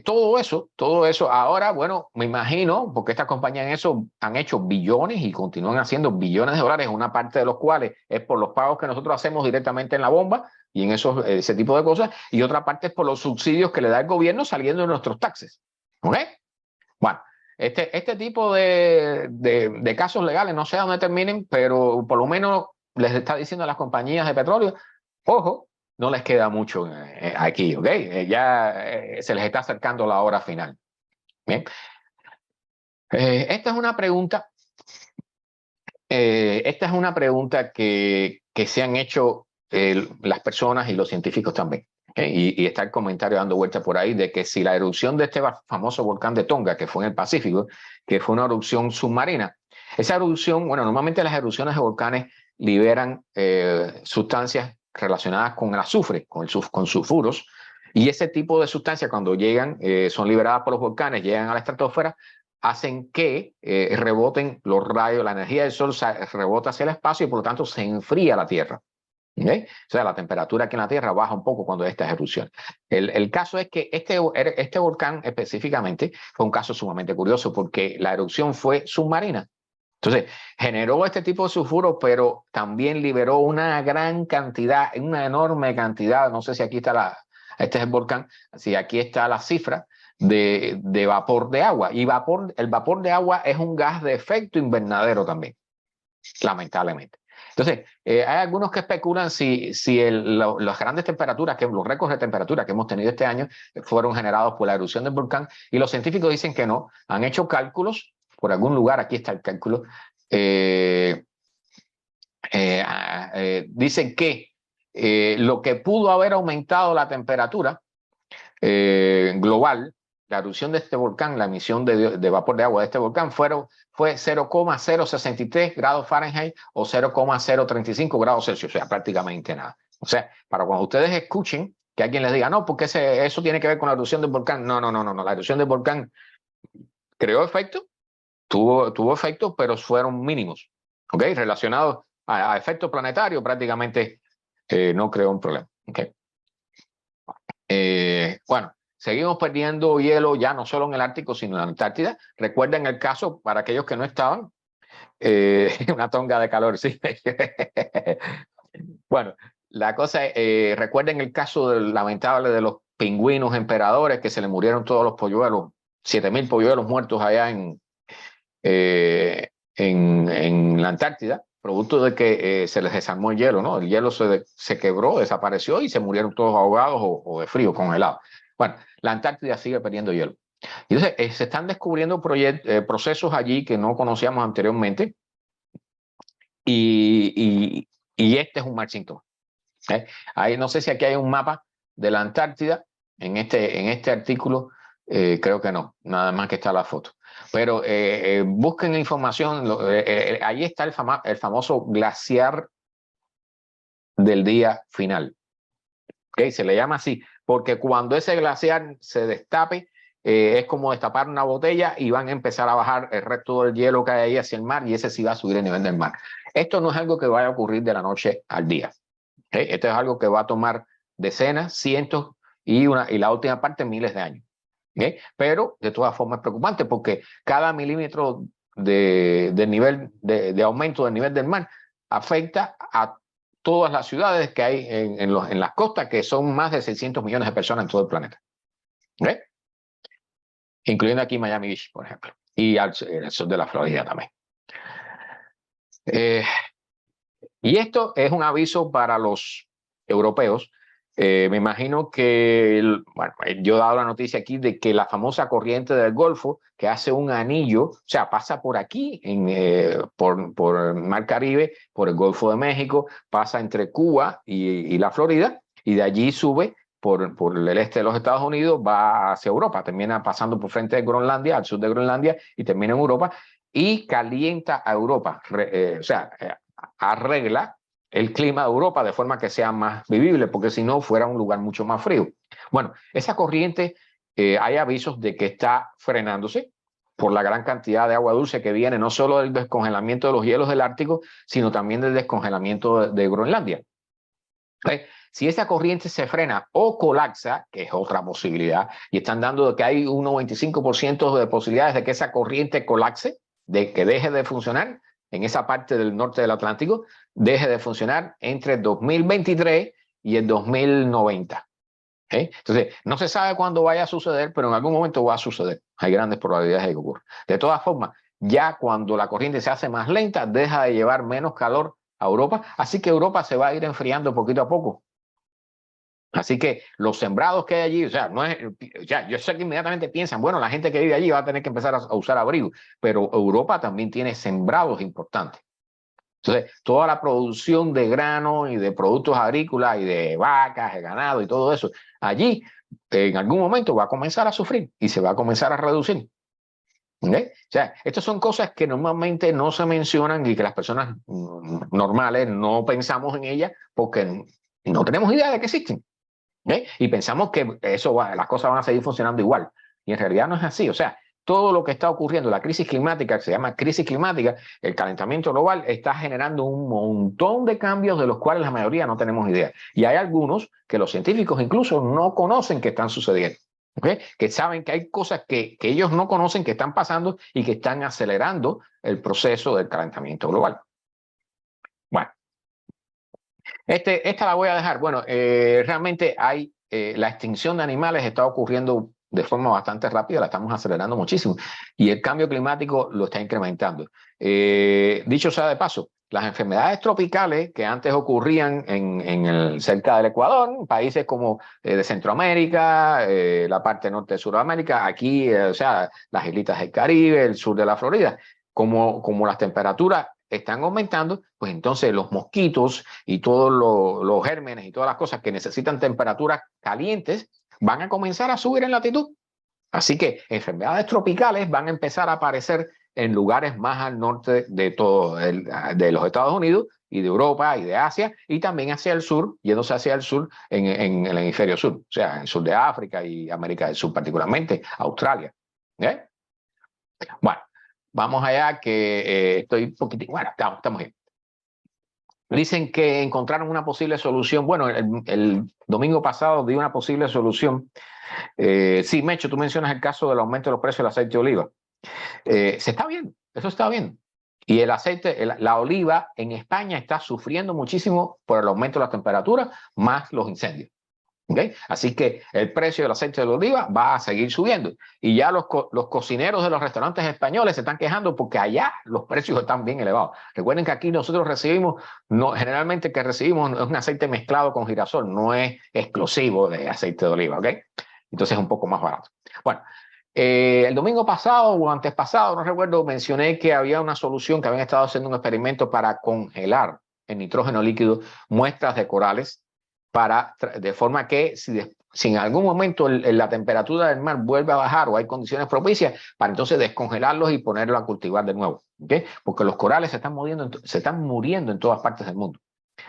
todo eso, ahora, bueno, me imagino, porque estas compañías en eso han hecho billones y continúan haciendo billones de dólares, una parte de los cuales es por los pagos que nosotros hacemos directamente en la bomba y en ese tipo de cosas, y otra parte es por los subsidios que le da el gobierno saliendo de nuestros taxes. ¿Ok? Bueno, este tipo de casos legales, no sé a dónde terminen, pero por lo menos les está diciendo a las compañías de petróleo, ojo, no les queda mucho aquí, ¿ok? Se les está acercando la hora final. Bien. Esta es una pregunta que se han hecho las personas y los científicos también. Y está el comentario dando vuelta por ahí de que si la erupción de este famoso volcán de Tonga, que fue en el Pacífico, que fue una erupción submarina, esa erupción, bueno, normalmente las erupciones de volcanes liberan sustancias relacionadas con el azufre, con sulfuros, y ese tipo de sustancias cuando llegan, son liberadas por los volcanes, llegan a la estratosfera, hacen que reboten los rayos, la energía del sol rebota hacia el espacio y por lo tanto se enfría la Tierra. ¿Okay? O sea, la temperatura aquí en la Tierra baja un poco cuando hay estas erupciones. El caso es que este volcán específicamente fue un caso sumamente curioso porque la erupción fue submarina. Entonces, generó este tipo de sulfuro, pero también liberó una gran cantidad, una enorme cantidad, no sé si aquí está este es el volcán, si aquí está la cifra de vapor de agua. Y el vapor de agua es un gas de efecto invernadero también, lamentablemente. Entonces, hay algunos que especulan si las grandes temperaturas, los récords de temperatura que hemos tenido este año fueron generados por la erupción del volcán, y los científicos dicen que no, han hecho cálculos, por algún lugar, aquí está el cálculo, dicen que lo que pudo haber aumentado la temperatura global, la erupción de este volcán, la emisión de vapor de agua de este volcán fue 0,063 grados Fahrenheit o 0,035 grados Celsius, o sea, prácticamente nada. O sea, para cuando ustedes escuchen que alguien les diga, no, porque eso tiene que ver con la erupción del volcán. No, la erupción del volcán creó efecto, tuvo efectos, pero fueron mínimos, ¿ok? Relacionados a efectos planetarios, prácticamente no creó un problema, ¿ok? Bueno, seguimos perdiendo hielo ya no solo en el Ártico, sino en la Antártida. Recuerden el caso, para aquellos que no estaban, una tonga de calor, sí. Bueno, la cosa es, recuerden el caso lamentable de los pingüinos emperadores que se le murieron todos los polluelos, 7.000 polluelos muertos allá en la Antártida, producto de que se les desarmó el hielo, ¿no? El hielo se quebró, desapareció y se murieron todos ahogados o de frío, congelados. Bueno, la Antártida sigue perdiendo hielo. Entonces, se están descubriendo procesos allí que no conocíamos anteriormente y este es un mal síntoma. Ahí, no sé si aquí hay un mapa de la Antártida en este artículo, creo que no, nada más que está la foto. Pero busquen información, ahí está el famoso glaciar del día final. Se le llama así, porque cuando ese glaciar se destape, es como destapar una botella y van a empezar a bajar el resto del hielo que hay ahí hacia el mar y ese sí va a subir el nivel del mar. Esto no es algo que vaya a ocurrir de la noche al día. Esto es algo que va a tomar decenas, cientos y la última parte miles de años. Pero de todas formas es preocupante porque cada milímetro de aumento del nivel del mar afecta a todas las ciudades que hay en las costas, que son más de 600 millones de personas en todo el planeta. Incluyendo aquí Miami Beach, por ejemplo, y al sur de la Florida también. Y esto es un aviso para los europeos. Me imagino que, bueno, yo he dado la noticia aquí de que la famosa corriente del Golfo, que hace un anillo, o sea, pasa por aquí, por el Mar Caribe, por el Golfo de México, pasa entre Cuba y la Florida, y de allí sube por el este de los Estados Unidos, va hacia Europa, termina pasando por frente de Groenlandia, al sur de Groenlandia, y termina en Europa, y calienta a Europa, o sea, arregla el clima de Europa de forma que sea más vivible, porque si no fuera un lugar mucho más frío. Bueno, esa corriente, hay avisos de que está frenándose por la gran cantidad de agua dulce que viene, no solo del descongelamiento de los hielos del Ártico, sino también del descongelamiento de Groenlandia. Si esa corriente se frena o colapsa, que es otra posibilidad, y están dando que hay un 95% de posibilidades de que esa corriente colapse, de que deje de funcionar en esa parte del norte del Atlántico, deje de funcionar entre el 2023 y el 2090. Entonces, no se sabe cuándo vaya a suceder, pero en algún momento va a suceder. Hay grandes probabilidades de que ocurra. De todas formas, ya cuando la corriente se hace más lenta, deja de llevar menos calor a Europa, así que Europa se va a ir enfriando poquito a poco. Así que los sembrados que hay allí, o sea, no es, ya, yo sé que inmediatamente piensan, bueno, la gente que vive allí va a tener que empezar a usar abrigo, pero Europa también tiene sembrados importantes. Entonces, toda la producción de grano y de productos agrícolas y de vacas, de ganado y todo eso, allí en algún momento va a comenzar a sufrir y se va a comenzar a reducir. O sea, estas son cosas que normalmente no se mencionan y que las personas normales no pensamos en ellas porque no tenemos idea de que existen. Y pensamos que las cosas van a seguir funcionando igual. Y en realidad no es así. O sea, todo lo que está ocurriendo, la crisis climática, que se llama crisis climática, el calentamiento global, está generando un montón de cambios de los cuales la mayoría no tenemos idea. Y hay algunos que los científicos incluso no conocen que están sucediendo. Que saben que hay cosas que ellos no conocen que están pasando y que están acelerando el proceso del calentamiento global. Bueno. Esta la voy a dejar. Bueno, realmente la extinción de animales está ocurriendo de forma bastante rápida, la estamos acelerando muchísimo y el cambio climático lo está incrementando. Dicho sea de paso, las enfermedades tropicales que antes ocurrían cerca del Ecuador, países como de Centroamérica, la parte norte de Sudamérica, aquí, o sea, las islitas del Caribe, el sur de la Florida, como las temperaturas están aumentando, pues entonces los mosquitos y todos los gérmenes y todas las cosas que necesitan temperaturas calientes van a comenzar a subir en latitud. Así que enfermedades tropicales van a empezar a aparecer en lugares más al norte de los Estados Unidos y de Europa y de Asia y también hacia el sur, yéndose hacia el sur en el hemisferio sur, o sea, en el sur de África y América del Sur, particularmente Australia. Bueno. Vamos allá, que estoy un poquitito. Bueno, estamos bien. Dicen que encontraron una posible solución. Bueno, el domingo pasado di una posible solución. Sí, Mecho, tú mencionas el caso del aumento de los precios del aceite de oliva. Se está bien, eso está bien. Y el aceite, la oliva en España está sufriendo muchísimo por el aumento de las temperaturas, más los incendios. Así que el precio del aceite de oliva va a seguir subiendo. Y ya los cocineros de los restaurantes españoles se están quejando porque allá los precios están bien elevados. Recuerden que aquí nosotros recibimos, generalmente que recibimos es un aceite mezclado con girasol, no es exclusivo de aceite de oliva. Entonces es un poco más barato. Bueno, El domingo pasado o antes pasado, no recuerdo, mencioné que había una solución, que habían estado haciendo un experimento para congelar en nitrógeno líquido muestras de corales, de forma que si en algún momento la temperatura del mar vuelve a bajar o hay condiciones propicias, para entonces descongelarlos y ponerlos a cultivar de nuevo. ¿Okay? Porque los corales se están muriendo en todas partes del mundo.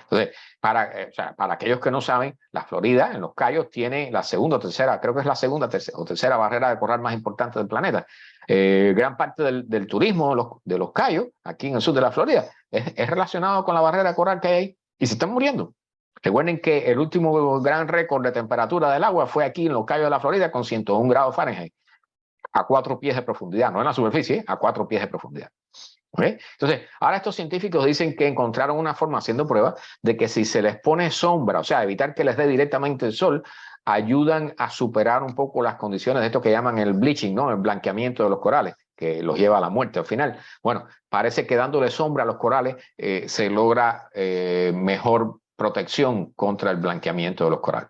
Entonces, para aquellos que no saben, la Florida, en los Cayos, tiene la segunda o tercera, creo que es la segunda o tercera barrera de coral más importante del planeta. Gran parte del turismo de los Cayos, aquí en el sur de la Florida, es relacionado con la barrera de coral que hay ahí y se están muriendo. Recuerden que el último gran récord de temperatura del agua fue aquí en los Cayos de la Florida con 101 grados Fahrenheit, a 4 pies de profundidad, no en la superficie, a 4 pies de profundidad. ¿Okay? Entonces, ahora estos científicos dicen que encontraron una forma, haciendo pruebas, de que si se les pone sombra, o sea, evitar que les dé directamente el sol, ayudan a superar un poco las condiciones de esto que llaman el bleaching, ¿no? El blanqueamiento de los corales, que los lleva a la muerte al final. Bueno, parece que dándole sombra a los corales se logra mejor protección contra el blanqueamiento de los corales.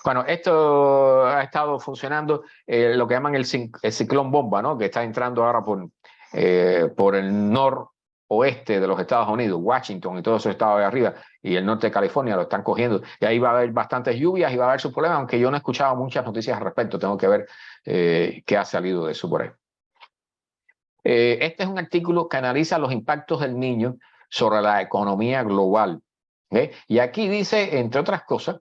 Bueno, esto ha estado funcionando, lo que llaman el ciclón bomba, ¿no? Que está entrando ahora por el noroeste de los Estados Unidos, Washington y todos esos estados de arriba, y el norte de California lo están cogiendo. Y ahí va a haber bastantes lluvias y va a haber sus problemas, aunque yo no he escuchado muchas noticias al respecto. Tengo que ver qué ha salido de eso por ahí. Este es un artículo que analiza los impactos del Niño sobre la economía global. Y aquí dice, entre otras cosas,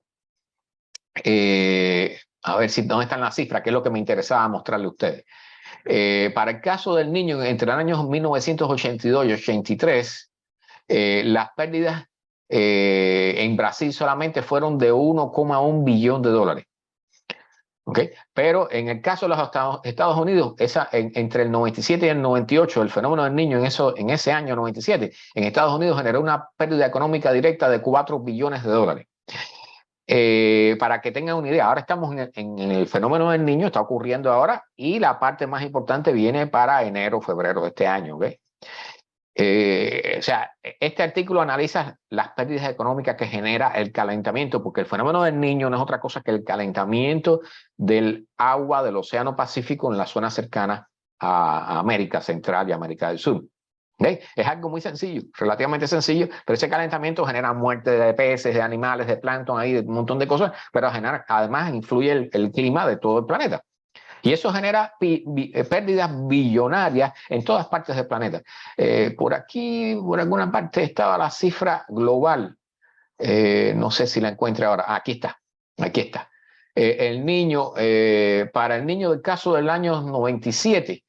a ver si dónde están las cifras, que es lo que me interesaba mostrarle a ustedes. Para el caso del Niño, entre los años 1982 y 83, las pérdidas en Brasil solamente fueron de 1,1 billón de dólares. ¿Okay? Pero en el caso de los Estados Unidos, entre el 97 y el 98, el fenómeno del Niño en ese año 97, en Estados Unidos generó una pérdida económica directa de 4 billones de dólares. Para que tengan una idea, ahora estamos en el fenómeno del Niño, está ocurriendo ahora, y la parte más importante viene para enero, febrero de este año. ¿Okay? O sea, este artículo analiza las pérdidas económicas que genera el calentamiento, porque el fenómeno del Niño no es otra cosa que el calentamiento del agua del Océano Pacífico en la zona cercana a América Central y América del Sur. ¿Okay? Es algo muy sencillo, relativamente sencillo, pero ese calentamiento genera muerte de peces, de animales, de plancton, ahí, de un montón de cosas, pero además influye el clima de todo el planeta. Y eso genera pérdidas billonarias en todas partes del planeta. Por aquí, por alguna parte, estaba la cifra global. No sé si la encuentro ahora. Aquí está. Aquí está. El Niño, para el Niño del caso del año 97,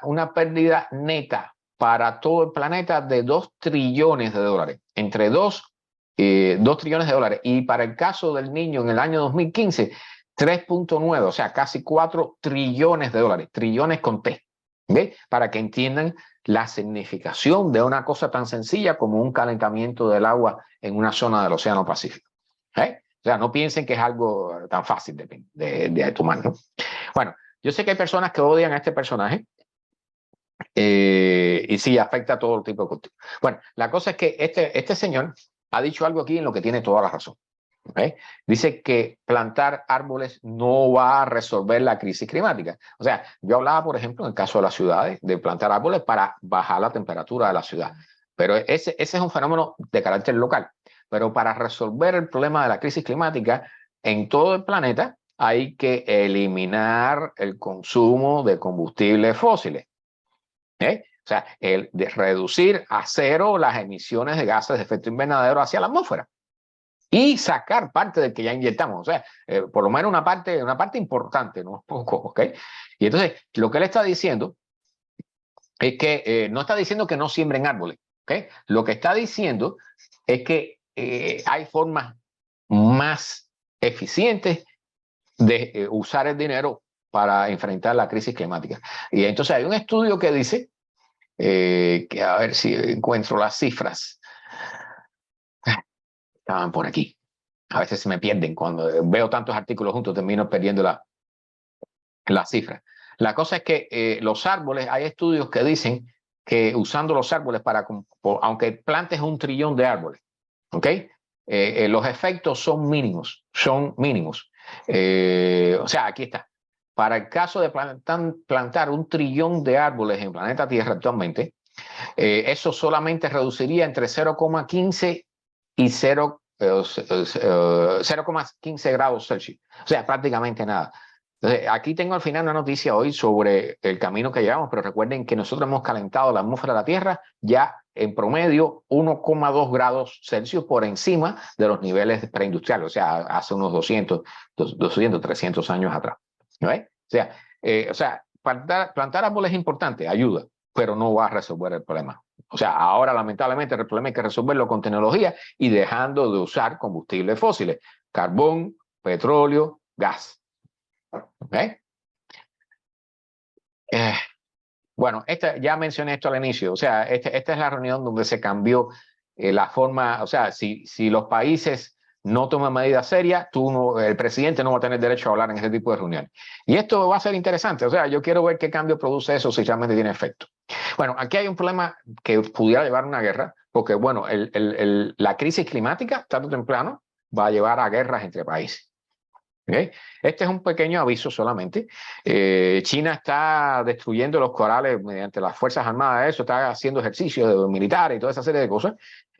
una pérdida neta para todo el planeta de 2 trillones de dólares. Entre 2 trillones de dólares. Y para el caso del Niño en el año 2015, 3.9, o sea, casi 4 trillones de dólares, trillones con T, ¿okay? Para que entiendan la significación de una cosa tan sencilla como un calentamiento del agua en una zona del Océano Pacífico. ¿Okay? O sea, no piensen que es algo tan fácil de tomar, ¿no? Bueno, yo sé que hay personas que odian a este personaje y sí, afecta a todo tipo de cultivo. Bueno, la cosa es que este señor ha dicho algo aquí en lo que tiene toda la razón. ¿Okay? Dice que plantar árboles no va a resolver la crisis climática. O sea, yo hablaba, por ejemplo, en el caso de las ciudades, de plantar árboles para bajar la temperatura de la ciudad. Pero ese es un fenómeno de carácter local. Pero para resolver el problema de la crisis climática en todo el planeta, hay que eliminar el consumo de combustibles fósiles. ¿Okay? O sea, de reducir a cero las emisiones de gases de efecto invernadero hacia la atmósfera. Y sacar parte del que ya inyectamos, o sea, por lo menos una parte importante, no es poco, ¿ok? Y entonces, lo que él está diciendo es que no está diciendo que no siembren árboles, ¿ok? Lo que está diciendo es que hay formas más eficientes de usar el dinero para enfrentar la crisis climática. Y entonces hay un estudio que dice, que a ver si encuentro las cifras, estaban por aquí. A veces se me pierden. Cuando veo tantos artículos juntos, termino perdiendo la cifra. La cosa es que los árboles, hay estudios que dicen que usando los árboles aunque plantes 1 trillón de árboles, ¿ok? Los efectos son mínimos, O sea, aquí está. para el caso de plantar 1 trillón de árboles en el planeta Tierra actualmente, eso solamente reduciría entre 0,15 y 0,15 grados Celsius. O sea, prácticamente nada. Entonces, aquí tengo al final una noticia hoy sobre el camino que llevamos, pero recuerden que nosotros hemos calentado la atmósfera de la Tierra ya en promedio 1,2 grados Celsius por encima de los niveles preindustriales, o sea, hace unos 200, 300 años atrás. ¿Right? O sea, plantar árboles es importante, ayuda, pero no va a resolver el problema. O sea, ahora lamentablemente el problema hay que resolverlo con tecnología y dejando de usar combustibles fósiles, carbón, petróleo, gas. ¿Okay? Bueno, ya mencioné esto al inicio, o sea, esta es la reunión donde se cambió la forma, o sea, si los países no toman medidas serias, el presidente no va a tener derecho a hablar en ese tipo de reuniones. Y esto va a ser interesante, o sea, yo quiero ver qué cambio produce eso si realmente tiene efecto. Bueno, aquí hay un problema que pudiera llevar a una guerra, porque bueno, la crisis climática, tarde o temprano, va a llevar a guerras entre países. ¿Okay? Este es un pequeño aviso solamente. China está destruyendo los corales mediante las Fuerzas Armadas, eso está haciendo ejercicios militares y toda esa serie de cosas.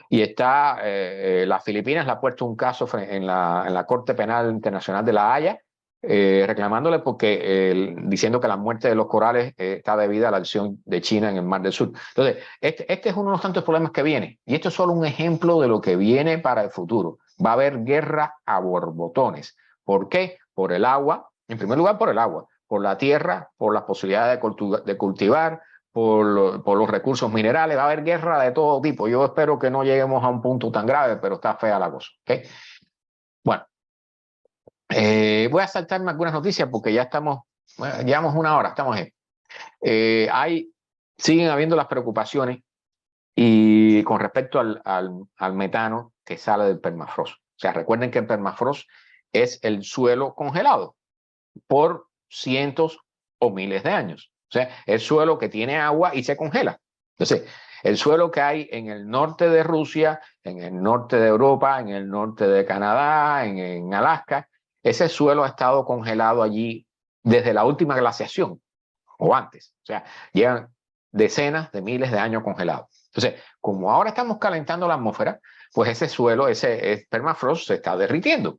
Y las Filipinas le ha puesto un caso en la Corte Penal Internacional de La Haya, reclamándole porque diciendo que la muerte de los corales está debida a la acción de China en el Mar del Sur. Entonces, este es uno de los tantos problemas que viene. Y esto es solo un ejemplo de lo que viene para el futuro. Va a haber guerra a borbotones. ¿Por qué? Por el agua, en primer lugar por el agua, por la tierra, por las posibilidades de cultivar, por los recursos minerales. Va a haber guerra de todo tipo. Yo espero que no lleguemos a un punto tan grave, pero está fea la cosa. ¿Okay? Bueno, voy a saltarme algunas noticias porque ya llevamos 1 hora, estamos ahí. Siguen habiendo las preocupaciones y con respecto al metano que sale del permafrost. O sea, recuerden que el permafrost es el suelo congelado por cientos o miles de años. O sea, el suelo que tiene agua y se congela. Entonces, el suelo que hay en el norte de Rusia, en el norte de Europa, en el norte de Canadá, en Alaska, ese suelo ha estado congelado allí desde la última glaciación o antes. O sea, llevan decenas de miles de años congelados. Entonces, como ahora estamos calentando la atmósfera, pues ese suelo, ese permafrost se está derritiendo.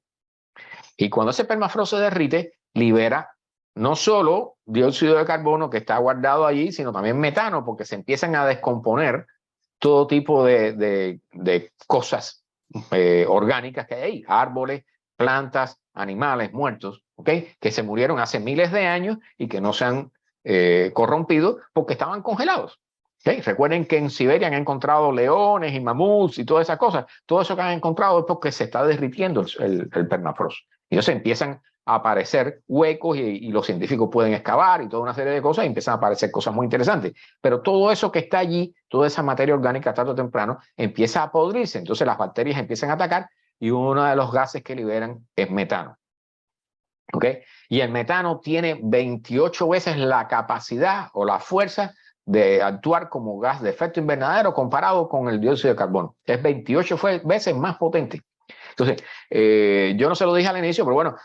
Y cuando ese permafrost se derrite, libera no solo dióxido de carbono que está guardado allí, sino también metano, porque se empiezan a descomponer todo tipo de cosas orgánicas que hay ahí, árboles, plantas, animales muertos, ¿okay? Que se murieron hace miles de años y que no se han corrompido porque estaban congelados. ¿Okay? Recuerden que en Siberia han encontrado leones y mamuts y todas esas cosas. Todo eso que han encontrado es porque se está derritiendo el permafrost. Y entonces empiezan a aparecer huecos y los científicos pueden excavar y toda una serie de cosas y empiezan a aparecer cosas muy interesantes. Pero todo eso que está allí, toda esa materia orgánica tarde o temprano, empieza a podrirse. Entonces las bacterias empiezan a atacar y uno de los gases que liberan es metano. ¿Okay? Y el metano tiene 28 veces la capacidad o la fuerza de actuar como gas de efecto invernadero comparado con el dióxido de carbono. Es 28 veces más potente. Entonces, yo no se lo dije al inicio, pero bueno,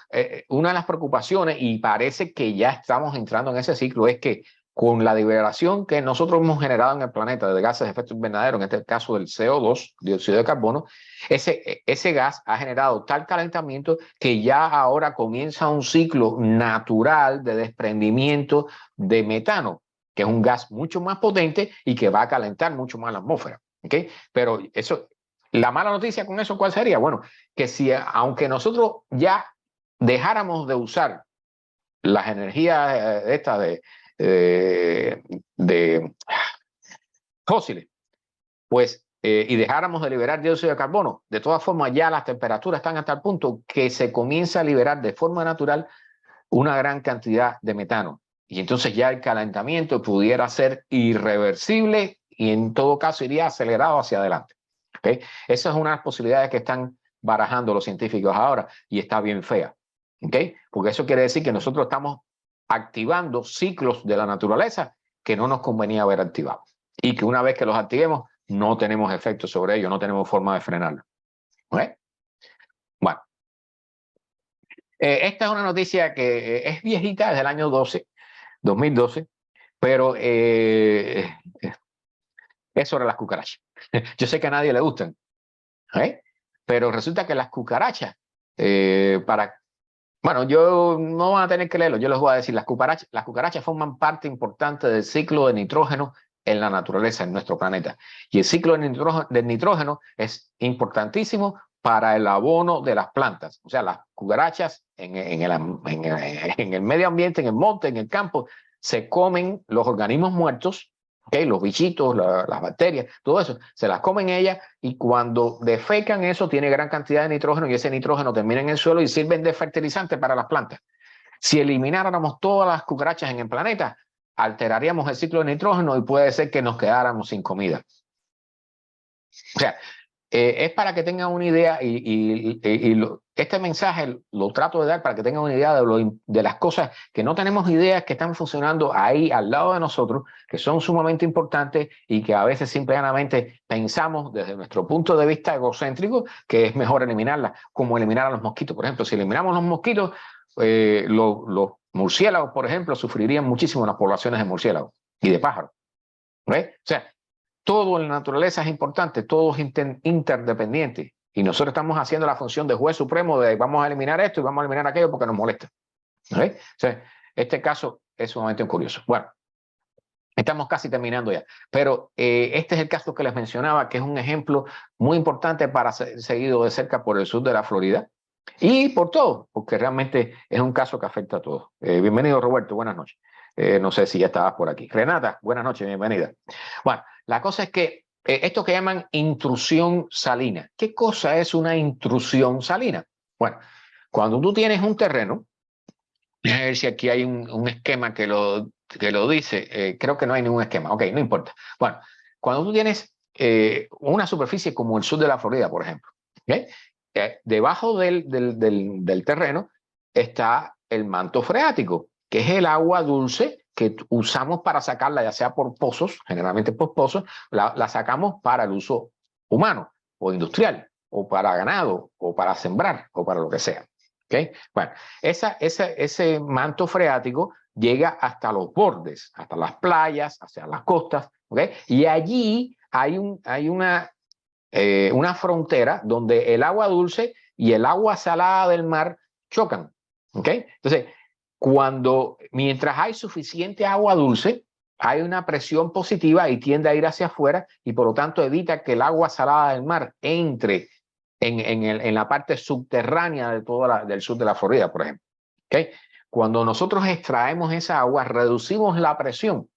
una de las preocupaciones, y parece que ya estamos entrando en ese ciclo, es que con la liberación que nosotros hemos generado en el planeta de gases de efecto invernadero, en este caso del CO2, dióxido de carbono, ese gas ha generado tal calentamiento que ya ahora comienza un ciclo natural de desprendimiento de metano, que es un gas mucho más potente y que va a calentar mucho más la atmósfera. ¿Okay? Pero eso... La mala noticia con eso, ¿cuál sería? Bueno, que si aunque nosotros ya dejáramos de usar las energías de fósiles, pues, y dejáramos de liberar dióxido de carbono, de todas formas ya las temperaturas están hasta el punto que se comienza a liberar de forma natural una gran cantidad de metano. Y entonces ya el calentamiento pudiera ser irreversible y en todo caso iría acelerado hacia adelante. ¿Okay? Esa es una de las posibilidades que están barajando los científicos ahora y está bien fea. ¿Okay? Porque eso quiere decir que nosotros estamos activando ciclos de la naturaleza que no nos convenía haber activado. Y que una vez que los activemos, no tenemos efecto sobre ellos, no tenemos forma de frenarlo. ¿Okay? Bueno. Esta es una noticia que es viejita, desde el año 2012, pero es sobre las cucarachas. Yo sé que a nadie le gustan, pero resulta que las cucarachas, bueno, yo no van a tener que leerlo, yo les voy a decir, las cucarachas forman parte importante del ciclo de nitrógeno en la naturaleza, en nuestro planeta. Y el ciclo del nitrógeno es importantísimo para el abono de las plantas. O sea, las cucarachas en el medio ambiente, en el monte, en el campo, se comen los organismos muertos, los bichitos, las bacterias, todo eso, se las comen ellas y cuando defecan eso tiene gran cantidad de nitrógeno y ese nitrógeno termina en el suelo y sirven de fertilizante para las plantas. Si elimináramos todas las cucarachas en el planeta, alteraríamos el ciclo de nitrógeno y puede ser que nos quedáramos sin comida. O sea, es para que tengan una idea este mensaje lo trato de dar para que tengan una idea de las cosas que no tenemos ideas que están funcionando ahí al lado de nosotros, que son sumamente importantes y que a veces simplemente pensamos desde nuestro punto de vista egocéntrico que es mejor eliminarlas, como eliminar a los mosquitos. Por ejemplo, si eliminamos los mosquitos, los murciélagos, por ejemplo, sufrirían muchísimo en las poblaciones de murciélagos y de pájaros. ¿Ves? O sea, todo en la naturaleza es importante, todo es interdependiente. Y nosotros estamos haciendo la función de juez supremo de vamos a eliminar esto y vamos a eliminar aquello porque nos molesta. ¿Ves? O sea, este caso es sumamente curioso. Bueno, estamos casi terminando ya. Pero este es el caso que les mencionaba, que es un ejemplo muy importante para ser seguido de cerca por el sur de la Florida. Y por todo, porque realmente es un caso que afecta a todos. Bienvenido, Roberto, buenas noches. No sé si ya estabas por aquí. Renata, buenas noches, bienvenida. Bueno, la cosa es que esto que llaman intrusión salina. ¿Qué cosa es una intrusión salina? Bueno, cuando tú tienes un terreno, a ver si aquí hay un esquema que lo dice. Creo que no hay ningún esquema. Ok, no importa. Bueno, cuando tú tienes una superficie como el sur de la Florida, por ejemplo, ¿okay? Debajo del terreno está el manto freático, que es el agua dulce que usamos para sacarla, ya sea por pozos, generalmente por pozos, la sacamos para el uso humano o industrial, o para ganado, o para sembrar, o para lo que sea. ¿Okay? Bueno, ese manto freático llega hasta los bordes, hasta las playas, hacia las costas, ¿okay? Y allí hay una frontera donde el agua dulce y el agua salada del mar chocan. ¿Okay? Entonces, mientras hay suficiente agua dulce, hay una presión positiva y tiende a ir hacia afuera y por lo tanto evita que el agua salada del mar entre en la parte subterránea de del sur de la Florida, por ejemplo. ¿Okay? Cuando nosotros extraemos esa agua, reducimos la presión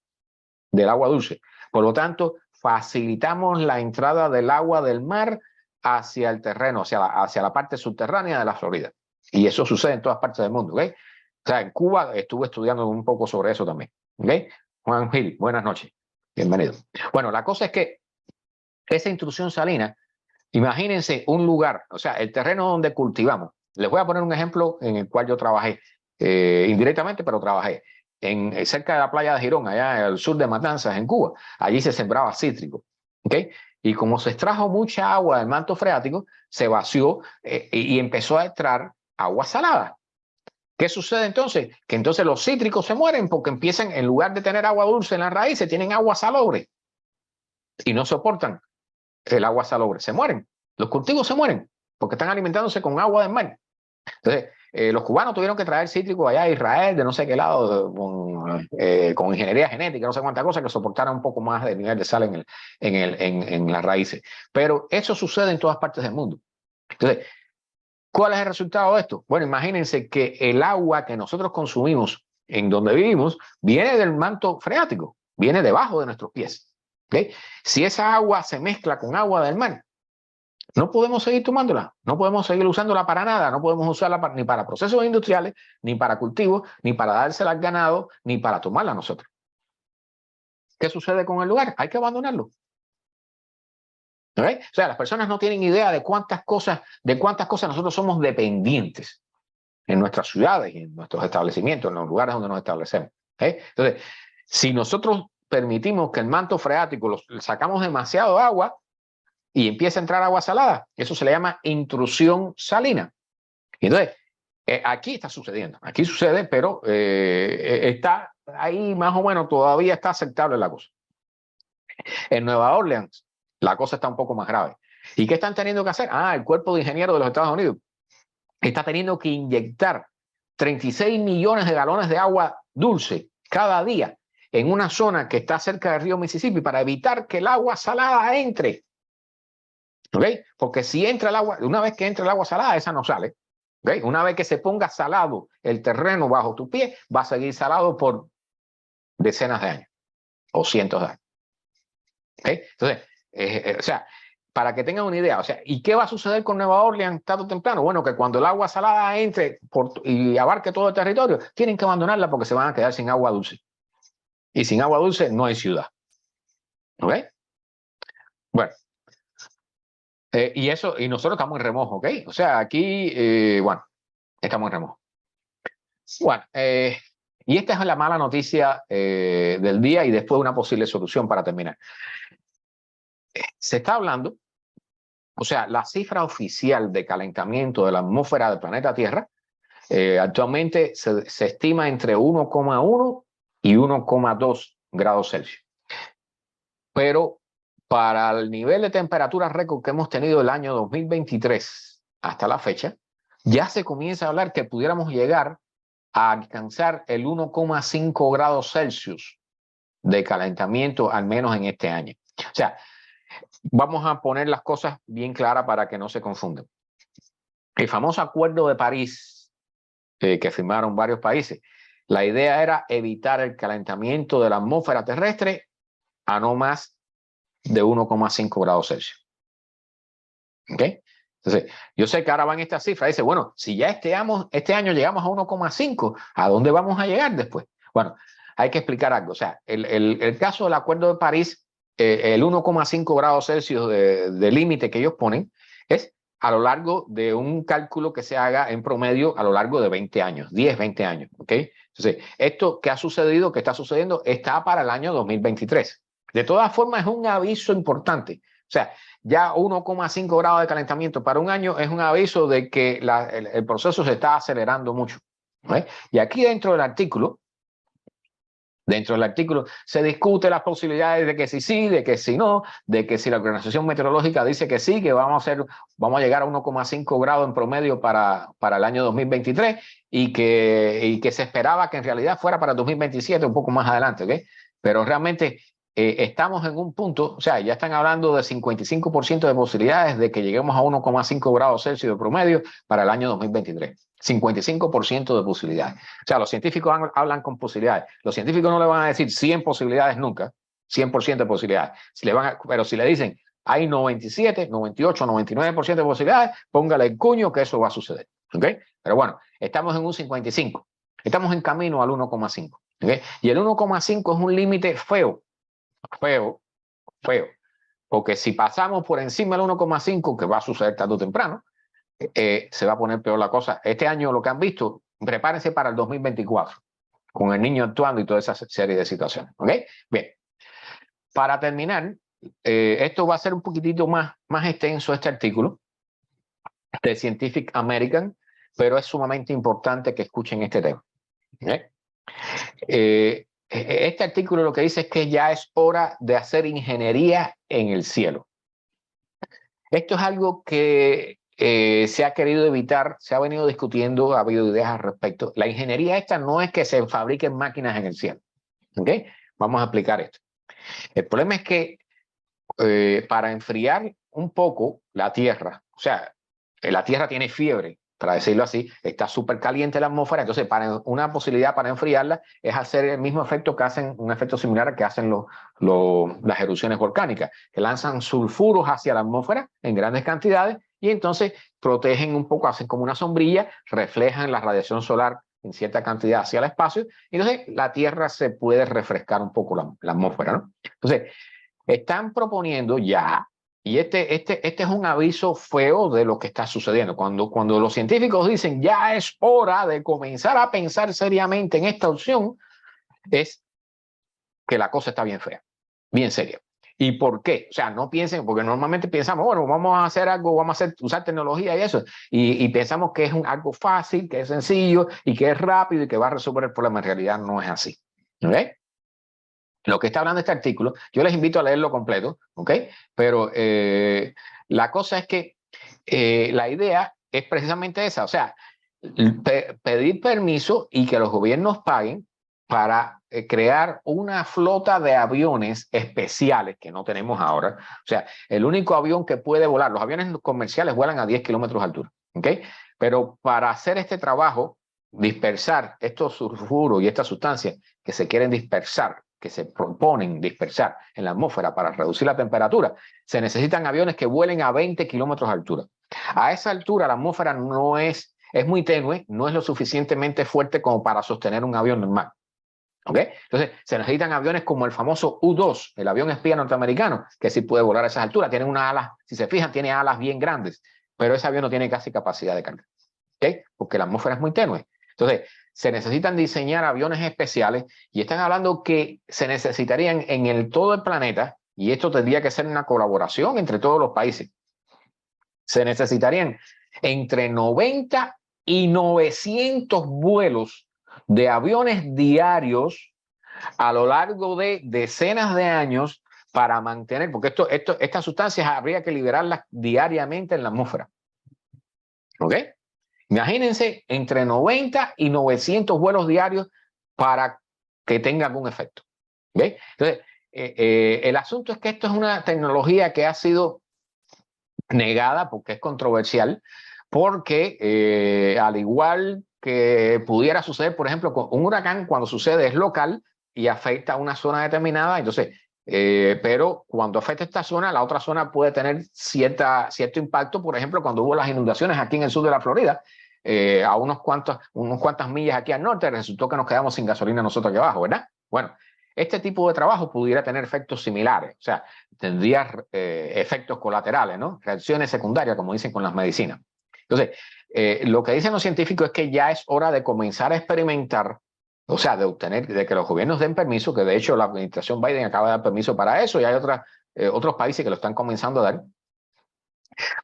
del agua dulce. Por lo tanto, facilitamos la entrada del agua del mar hacia el terreno, hacia la parte subterránea de la Florida. Y eso sucede en todas partes del mundo. ¿Okay? O sea, en Cuba estuve estudiando un poco sobre eso también. ¿Okay? Juan Gil, buenas noches. Bienvenido. Bueno, la cosa es que esa intrusión salina, imagínense un lugar, o sea, el terreno donde cultivamos. Les voy a poner un ejemplo en el cual yo trabajé, indirectamente, pero trabajé. Cerca de la playa de Girón, allá al sur de Matanzas, en Cuba. Allí se sembraba cítrico. ¿Okay? Y como se extrajo mucha agua del manto freático, se vació y empezó a entrar agua salada. ¿Qué sucede entonces? Que entonces los cítricos se mueren porque empiezan, en lugar de tener agua dulce en las raíces, tienen agua salobre y no soportan el agua salobre. Se mueren. Los cultivos se mueren porque están alimentándose con agua del mar. Entonces, los cubanos tuvieron que traer cítricos allá a Israel, de no sé qué lado, con ingeniería genética, no sé cuántas cosas, que soportaran un poco más del nivel de sal en las raíces. Pero eso sucede en todas partes del mundo. Entonces, ¿cuál es el resultado de esto? Bueno, imagínense que el agua que nosotros consumimos en donde vivimos viene del manto freático, viene debajo de nuestros pies. ¿Okay? Si esa agua se mezcla con agua del mar, no podemos seguir tomándola, no podemos seguir usándola para nada, no podemos usarla ni para procesos industriales, ni para cultivos, ni para dársela al ganado, ni para tomarla nosotros. ¿Qué sucede con el lugar? Hay que abandonarlo. ¿Okay? O sea, las personas no tienen idea de cuántas cosas nosotros somos dependientes en nuestras ciudades y en nuestros establecimientos, en los lugares donde nos establecemos. ¿Okay? Entonces, si nosotros permitimos que el manto freático sacamos demasiado agua y empieza a entrar agua salada, eso se le llama intrusión salina. Y entonces, Aquí está sucediendo, aquí sucede, pero está ahí más o menos, todavía está aceptable la cosa. En Nueva Orleans, la cosa está un poco más grave. ¿Y qué están teniendo que hacer? El Cuerpo de Ingenieros de los Estados Unidos está teniendo que inyectar 36 millones de galones de agua dulce cada día en una zona que está cerca del río Mississippi para evitar que el agua salada entre. ¿Ok? Porque si entra el agua, una vez que entra el agua salada, esa no sale. ¿Ok? Una vez que se ponga salado el terreno bajo tu pie, va a seguir salado por decenas de años o cientos de años. ¿Ok? Entonces, o sea, para que tengan una idea, o sea, ¿y qué va a suceder con Nueva Orleans tarde o temprano? Bueno, que cuando el agua salada entre y abarque todo el territorio, tienen que abandonarla porque se van a quedar sin agua dulce. Y sin agua dulce no hay ciudad. ¿Ok? Bueno. Y nosotros estamos en remojo, ¿ok? O sea, aquí, bueno, estamos en remojo. Bueno, y esta es la mala noticia del día y después una posible solución para terminar. Se está hablando, o sea, la cifra oficial de calentamiento de la atmósfera del planeta Tierra actualmente se estima entre 1,1 y 1,2 grados Celsius. Pero para el nivel de temperatura récord que hemos tenido el año 2023 hasta la fecha, ya se comienza a hablar que pudiéramos llegar a alcanzar el 1,5 grados Celsius de calentamiento, al menos en este año. O sea, vamos a poner las cosas bien claras para que no se confundan. El famoso Acuerdo de París, que firmaron varios países, la idea era evitar el calentamiento de la atmósfera terrestre a no más de 1,5 grados Celsius. ¿Ok? Entonces, yo sé que ahora van estas cifras. Dice, bueno, si ya este año llegamos a 1,5, ¿a dónde vamos a llegar después? Bueno, hay que explicar algo. O sea, el caso del Acuerdo de París, el 1,5 grados Celsius de límite que ellos ponen es a lo largo de un cálculo que se haga en promedio a lo largo de 20 años, 10, 20 años. ¿Ok? Entonces, esto que ha sucedido, que está sucediendo, está para el año 2023. De todas formas, es un aviso importante. O sea, ya 1,5 grados de calentamiento para un año es un aviso de que el proceso se está acelerando mucho. ¿Ve? Y aquí dentro del artículo se discute las posibilidades de que sí, de que sí no, de que si la Organización Meteorológica dice que sí, que vamos a llegar a 1,5 grados en promedio para el año 2023 y que se esperaba que en realidad fuera para el 2027, un poco más adelante, ¿ok? Pero realmente estamos en un punto, o sea, ya están hablando de 55% de posibilidades de que lleguemos a 1,5 grados Celsius de promedio para el año 2023. 55% de posibilidades. O sea, los científicos hablan con posibilidades. Los científicos no le van a decir 100 posibilidades nunca, 100% de posibilidades. Pero si le dicen hay 97, 98, 99% de posibilidades, póngale el cuño que eso va a suceder. ¿Ok? Pero bueno, estamos en un 55. Estamos en camino al 1,5. ¿Ok? Y el 1,5 es un límite feo. Porque si pasamos por encima del 1,5, que va a suceder tarde o temprano, se va a poner peor la cosa. Este año lo que han visto, prepárense para el 2024, con el niño actuando y toda esa serie de situaciones. ¿Ok? Bien. Para terminar, esto va a ser un poquitito más extenso este artículo de Scientific American, pero es sumamente importante que escuchen este tema. ¿Okay? Este artículo lo que dice es que ya es hora de hacer ingeniería en el cielo. Esto es algo que se ha querido evitar, se ha venido discutiendo, ha habido ideas al respecto. La ingeniería esta no es que se fabriquen máquinas en el cielo. ¿Ok? Vamos a explicar esto. El problema es que para enfriar un poco la Tierra, o sea, la Tierra tiene fiebre, para decirlo así, está súper caliente la atmósfera, entonces una posibilidad para enfriarla es hacer el mismo efecto que hacen, un efecto similar al que hacen las erupciones volcánicas, que lanzan sulfuros hacia la atmósfera en grandes cantidades y entonces protegen un poco, hacen como una sombrilla, reflejan la radiación solar en cierta cantidad hacia el espacio, y entonces la Tierra se puede refrescar un poco la atmósfera, ¿no? Entonces, están proponiendo ya, y este es un aviso feo de lo que está sucediendo. Cuando los científicos dicen ya es hora de comenzar a pensar seriamente en esta opción, es que la cosa está bien fea, bien seria. ¿Y por qué? O sea, no piensen, porque normalmente pensamos, bueno, vamos a hacer algo, vamos a usar tecnología y eso, y pensamos que es algo fácil, que es sencillo y que es rápido y que va a resolver el problema. En realidad no es así. ¿Ok? Lo que está hablando este artículo, yo les invito a leerlo completo, ¿ok? Pero la cosa es que la idea es precisamente esa, o sea, pedir permiso y que los gobiernos paguen para crear una flota de aviones especiales que no tenemos ahora. O sea, el único avión que puede volar, los aviones comerciales vuelan a 10 kilómetros de altura, ¿ok? Pero para hacer este trabajo, dispersar estos sulfuros y estas sustancias que se quieren dispersar, que se proponen dispersar en la atmósfera para reducir la temperatura, se necesitan aviones que vuelen a 20 kilómetros de altura. A esa altura la atmósfera no es muy tenue, no es lo suficientemente fuerte como para sostener un avión normal. ¿Ok? Entonces, se necesitan aviones como el famoso U-2, el avión espía norteamericano, que sí puede volar a esas alturas. Tiene unas alas, si se fijan, tiene alas bien grandes, pero ese avión no tiene casi capacidad de carga. ¿Ok? Porque la atmósfera es muy tenue. Entonces, se necesitan diseñar aviones especiales y están hablando que se necesitarían en todo el planeta, y esto tendría que ser una colaboración entre todos los países. Se necesitarían entre 90 y 900 vuelos de aviones diarios a lo largo de decenas de años para mantener, porque estas sustancias habría que liberarlas diariamente en la atmósfera. ¿Ok? Imagínense entre 90 y 900 vuelos diarios para que tenga algún efecto. ¿Ok? Entonces, el asunto es que esto es una tecnología que ha sido negada porque es controversial, porque al igual que pudiera suceder, por ejemplo, con un huracán, cuando sucede es local y afecta a una zona determinada, entonces, pero cuando afecta esta zona, la otra zona puede tener cierto impacto. Por ejemplo, cuando hubo las inundaciones aquí en el sur de la Florida, a unas cuantas millas aquí al norte, resultó que nos quedamos sin gasolina nosotros aquí abajo, ¿verdad? Bueno, este tipo de trabajo pudiera tener efectos similares, o sea, tendría efectos colaterales, ¿no? Reacciones secundarias, como dicen con las medicinas. Entonces, lo que dicen los científicos es que ya es hora de comenzar a experimentar, o sea, de que los gobiernos den permiso, que de hecho la administración Biden acaba de dar permiso para eso, y hay otros países que lo están comenzando a dar,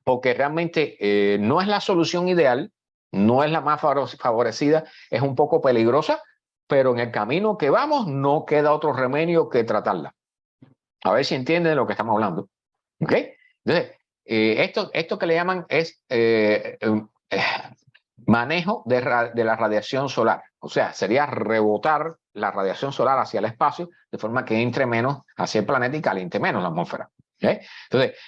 porque realmente no es la solución ideal, no es la más favorecida, es un poco peligrosa, pero en el camino que vamos no queda otro remedio que tratarla. A ver si entienden de lo que estamos hablando. ¿Ok? Entonces, esto que le llaman es manejo de la radiación solar. O sea, sería rebotar la radiación solar hacia el espacio de forma que entre menos hacia el planeta y caliente menos la atmósfera. ¿Ok? Entonces,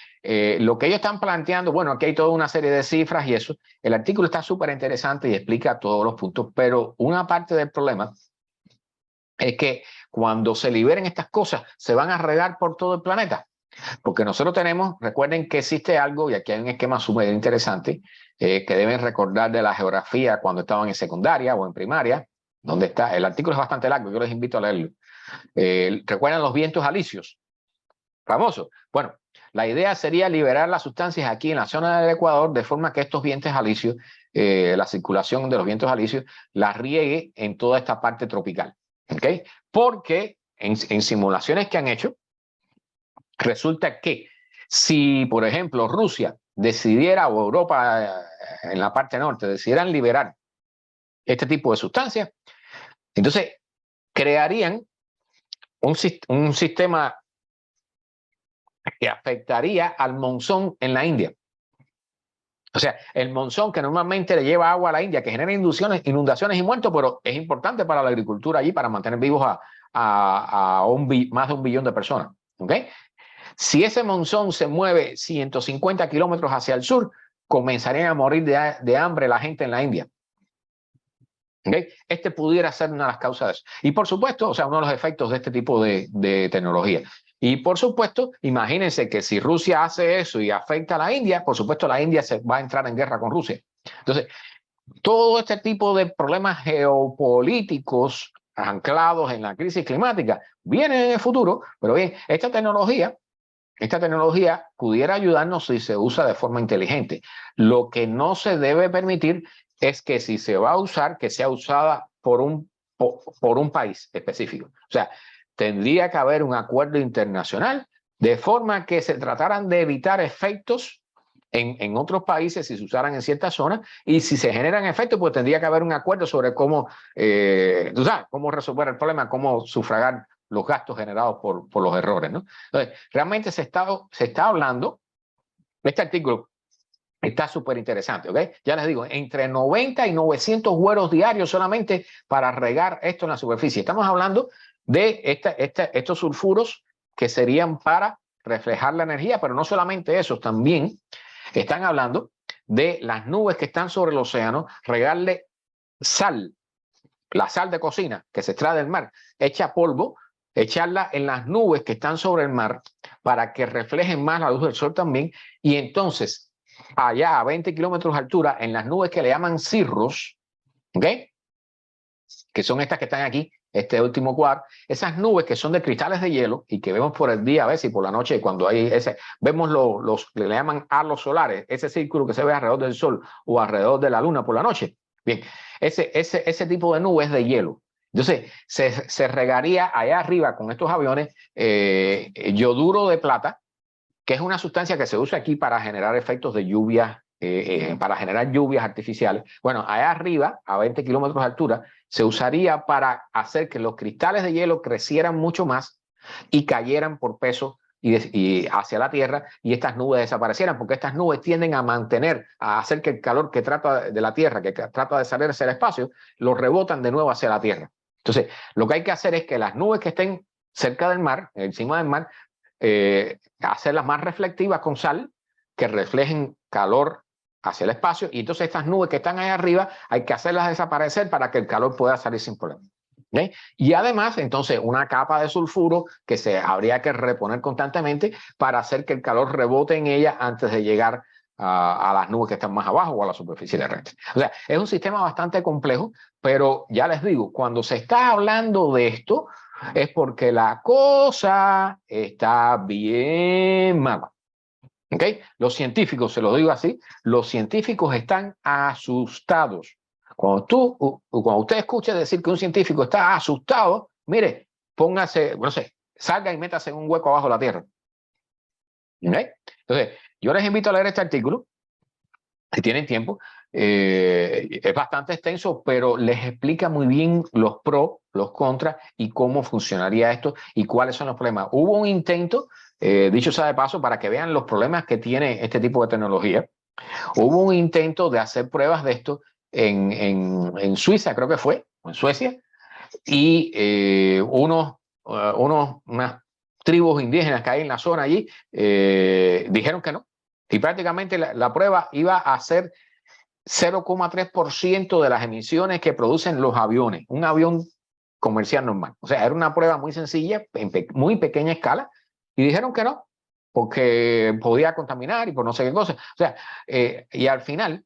lo que ellos están planteando, bueno, aquí hay toda una serie de cifras y eso. El artículo está súper interesante y explica todos los puntos, pero una parte del problema es que cuando se liberen estas cosas, se van a regar por todo el planeta. Porque nosotros tenemos, recuerden que existe algo, y aquí hay un esquema súper interesante, que deben recordar de la geografía cuando estaban en secundaria o en primaria, donde está, el artículo es bastante largo, yo les invito a leerlo. ¿Recuerdan los vientos alisios? Famosos. Bueno, la idea sería liberar las sustancias aquí en la zona del Ecuador de forma que estos vientos alisios, la circulación de los vientos alisios, la riegue en toda esta parte tropical. ¿Ok? Porque en simulaciones que han hecho, resulta que si, por ejemplo, Rusia decidiera, o Europa en la parte norte, decidieran liberar este tipo de sustancias, entonces crearían un sistema que afectaría al monzón en la India. O sea, el monzón que normalmente le lleva agua a la India, que genera inundaciones y muertos, pero es importante para la agricultura allí, para mantener vivos a más de 1 billón de personas. ¿Ok? Si ese monzón se mueve 150 kilómetros hacia el sur, comenzarían a morir de hambre la gente en la India. ¿Okay? Este pudiera ser una de las causas de eso. Y por supuesto, o sea, uno de los efectos de este tipo de tecnología. Y por supuesto, imagínense que si Rusia hace eso y afecta a la India, por supuesto la India se va a entrar en guerra con Rusia. Entonces, todo este tipo de problemas geopolíticos anclados en la crisis climática vienen en el futuro, pero bien, esta tecnología pudiera ayudarnos si se usa de forma inteligente. Lo que no se debe permitir es que si se va a usar, que sea usada por un país específico. O sea, tendría que haber un acuerdo internacional de forma que se trataran de evitar efectos en otros países si se usaran en ciertas zonas, y si se generan efectos, pues tendría que haber un acuerdo sobre cómo, tú sabes, cómo resolver el problema, cómo sufragar los gastos generados por los errores, ¿no? Entonces, realmente se está hablando, este artículo está súper interesante, ¿ok? Ya les digo, entre 90 y 900 güeros diarios solamente para regar esto en la superficie. Estamos hablando de estos sulfuros que serían para reflejar la energía, pero no solamente eso, también están hablando de las nubes que están sobre el océano, regarle sal, la sal de cocina que se extrae del mar, hecha polvo, echarla en las nubes que están sobre el mar para que reflejen más la luz del sol también, y entonces allá a 20 kilómetros de altura, en las nubes que le llaman cirros, ¿ok? Que son estas que están aquí, este último cuadro, esas nubes que son de cristales de hielo y que vemos por el día a veces y por la noche cuando hay vemos los que le llaman halos solares, ese círculo que se ve alrededor del sol o alrededor de la luna por la noche. Bien, ese tipo de nubes de hielo. Entonces, se regaría allá arriba con estos aviones yoduro de plata, que es una sustancia que se usa aquí para generar efectos de lluvia, para generar lluvias artificiales. Bueno, allá arriba, a 20 kilómetros de altura, se usaría para hacer que los cristales de hielo crecieran mucho más y cayeran por peso y hacia la Tierra, y estas nubes desaparecieran, porque estas nubes tienden a mantener, a hacer que el calor que trata de la Tierra, que trata de salir hacia el espacio, lo rebotan de nuevo hacia la Tierra. Entonces, lo que hay que hacer es que las nubes que estén cerca del mar, encima del mar, hacerlas más reflectivas con sal, que reflejen calor hacia el espacio, y entonces estas nubes que están ahí arriba hay que hacerlas desaparecer para que el calor pueda salir sin problema. ¿Okay? Y además, entonces, una capa de sulfuro que se habría que reponer constantemente para hacer que el calor rebote en ella antes de llegar a las nubes que están más abajo o a la superficie terrestre. O sea, es un sistema bastante complejo, pero ya les digo, cuando se está hablando de esto, es porque la cosa está bien mala. ¿Ok? Los científicos, se lo digo así, los científicos están asustados. Cuando usted escucha decir que un científico está asustado, mire, póngase, no sé, salga y métase en un hueco abajo de la tierra. ¿Ok? Entonces, yo les invito a leer este artículo, si tienen tiempo. Es bastante extenso, pero les explica muy bien los pros, los contras y cómo funcionaría esto y cuáles son los problemas. Hubo un intento, dicho sea de paso, para que vean los problemas que tiene este tipo de tecnología. Hubo un intento de hacer pruebas de esto en Suiza, creo que fue, o en Suecia, y unas tribus indígenas que hay en la zona allí dijeron que no. Y prácticamente la prueba iba a ser 0,3% de las emisiones que producen los aviones, un avión comercial normal. O sea, era una prueba muy sencilla, en muy pequeña escala, y dijeron que no, porque podía contaminar y por no sé qué cosa. O sea, y al final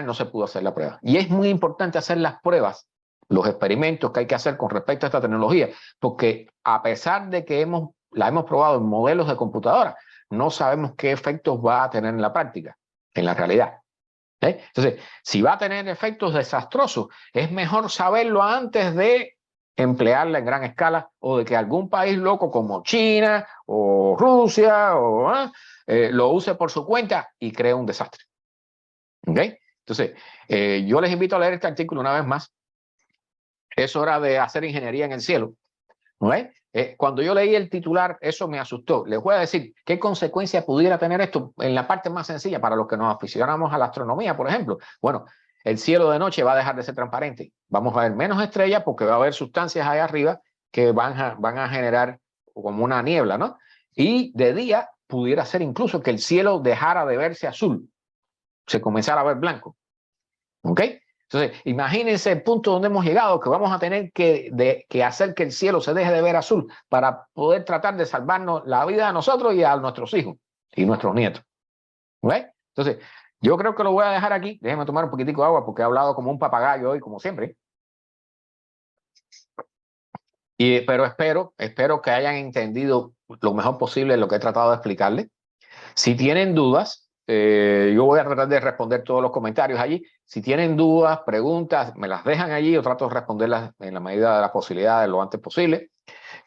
no se pudo hacer la prueba. Y es muy importante hacer las pruebas, los experimentos que hay que hacer con respecto a esta tecnología, porque a pesar de que la hemos probado en modelos de computadora, no sabemos qué efectos va a tener en la práctica, en la realidad. Entonces, si va a tener efectos desastrosos, es mejor saberlo antes de emplearla en gran escala, o de que algún país loco como China o Rusia lo use por su cuenta y cree un desastre. ¿Okay? Entonces, yo les invito a leer este artículo una vez más. Es hora de hacer ingeniería en el cielo. ¿Okay? Cuando yo leí el titular, eso me asustó. Les voy a decir qué consecuencia pudiera tener esto en la parte más sencilla para los que nos aficionamos a la astronomía, por ejemplo. Bueno, el cielo de noche va a dejar de ser transparente. Vamos a ver menos estrellas porque va a haber sustancias ahí arriba que van a generar como una niebla, ¿no? Y de día pudiera ser incluso que el cielo dejara de verse azul, se comenzara a ver blanco. ¿Ok? Entonces, imagínense el punto donde hemos llegado, que vamos a tener que hacer que el cielo se deje de ver azul para poder tratar de salvarnos la vida a nosotros y a nuestros hijos y nuestros nietos. ¿Ok? Entonces, yo creo que lo voy a dejar aquí. Déjenme tomar un poquitico de agua porque he hablado como un papagayo hoy, como siempre. Pero espero que hayan entendido lo mejor posible lo que he tratado de explicarles. Si tienen dudas, yo voy a tratar de responder todos los comentarios allí. Si tienen dudas, preguntas, me las dejan allí. Yo trato de responderlas en la medida de las posibilidades lo antes posible.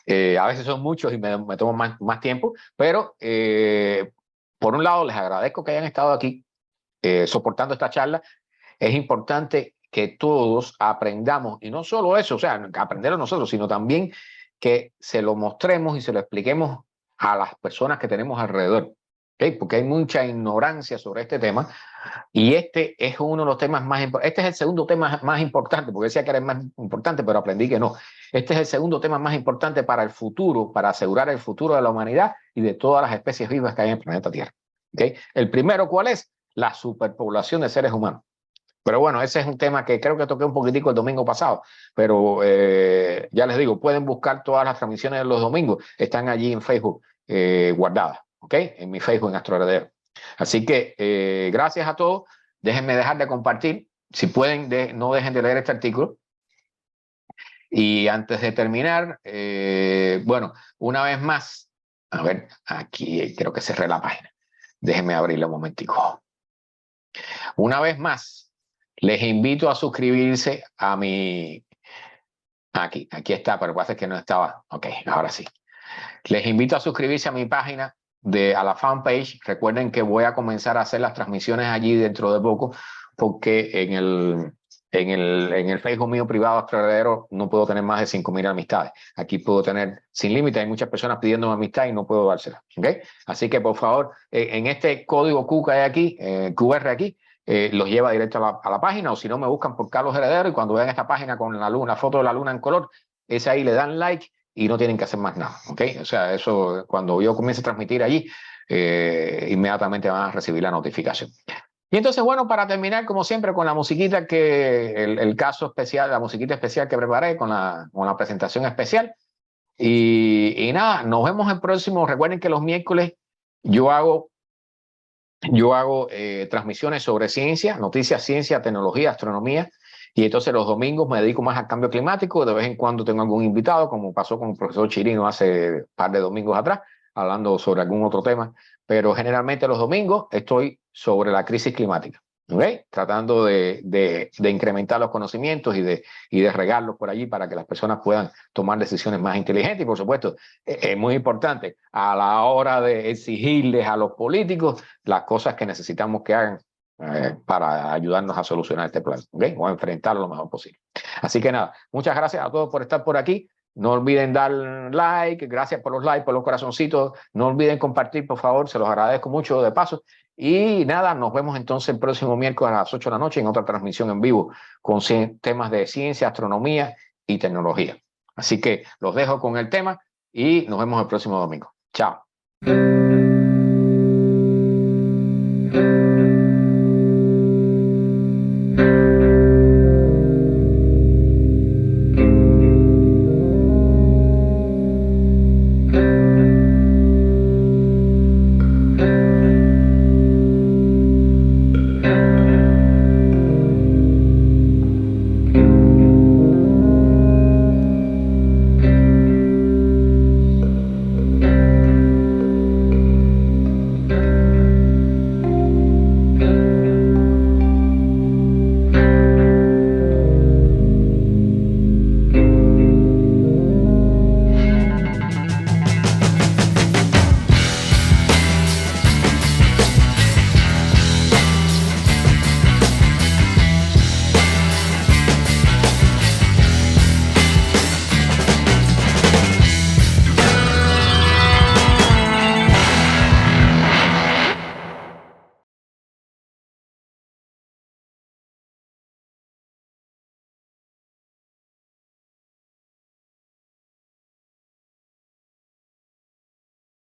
A veces son muchos y me tomo más tiempo, pero por un lado les agradezco que hayan estado aquí soportando esta charla. Es importante que todos aprendamos, y no solo eso, o sea, aprenderlo nosotros, sino también que se lo mostremos y se lo expliquemos a las personas que tenemos alrededor, ¿okay? Porque hay mucha ignorancia sobre este tema, y este es uno de los temas más importantes. Este es el segundo tema más importante, porque decía que era el más importante, pero aprendí que no. Este es el segundo tema más importante para el futuro, para asegurar el futuro de la humanidad y de todas las especies vivas que hay en el planeta Tierra, ¿okay? El primero, ¿cuál es? La superpoblación de seres humanos. Pero bueno, ese es un tema que creo que toqué un poquitico el domingo pasado, pero ya les digo, pueden buscar todas las transmisiones de los domingos, están allí en Facebook guardadas, ¿ok? En mi Facebook en Astro Heredero. Así que gracias a todos, déjenme dejar de compartir, si pueden no dejen de leer este artículo. Y antes de terminar, bueno, una vez más, a ver, aquí creo que cerré la página, déjenme abrirla un momentico. Una vez más, les invito a suscribirse a mi... Aquí está, pero parece que no estaba. Ok, ahora sí. Les invito a suscribirse a mi página, a la fanpage. Recuerden que voy a comenzar a hacer las transmisiones allí dentro de poco, porque en el Facebook mío privado, Astro Heredero, no puedo tener más de 5,000 amistades. Aquí puedo tener sin límite. Hay muchas personas pidiéndome amistad y no puedo dárselas. ¿Okay? Así que, por favor, en este código Q que hay aquí, QR aquí, los lleva directo a la página, o si no, me buscan por Carlos Heredero, y cuando vean esta página con la luna, foto de la luna en color, ese ahí le dan like y no tienen que hacer más nada, ¿ok? O sea, eso cuando yo comience a transmitir allí, inmediatamente van a recibir la notificación. Y entonces, bueno, para terminar, como siempre, con la musiquita el caso especial, la musiquita especial que preparé con la presentación especial. Y nada, nos vemos el próximo. Recuerden que los miércoles yo hago transmisiones sobre ciencia, noticias, ciencia, tecnología, astronomía, y entonces los domingos me dedico más al cambio climático. De vez en cuando tengo algún invitado, como pasó con el profesor Chirino hace un par de domingos atrás, hablando sobre algún otro tema, pero generalmente los domingos estoy sobre la crisis climática, ¿okay? Tratando de incrementar los conocimientos y de regarlos por allí para que las personas puedan tomar decisiones más inteligentes. Y por supuesto, es muy importante a la hora de exigirles a los políticos las cosas que necesitamos que hagan para ayudarnos a solucionar este problema, ¿okay? O a enfrentarlo lo mejor posible. Así que nada, muchas gracias a todos por estar por aquí. No olviden dar like, gracias por los likes, por los corazoncitos. No olviden compartir, por favor, se los agradezco mucho de paso. Y nada, nos vemos entonces el próximo miércoles a las 8 de la noche en otra transmisión en vivo con temas de ciencia, astronomía y tecnología. Así que los dejo con el tema y nos vemos el próximo domingo. Chao.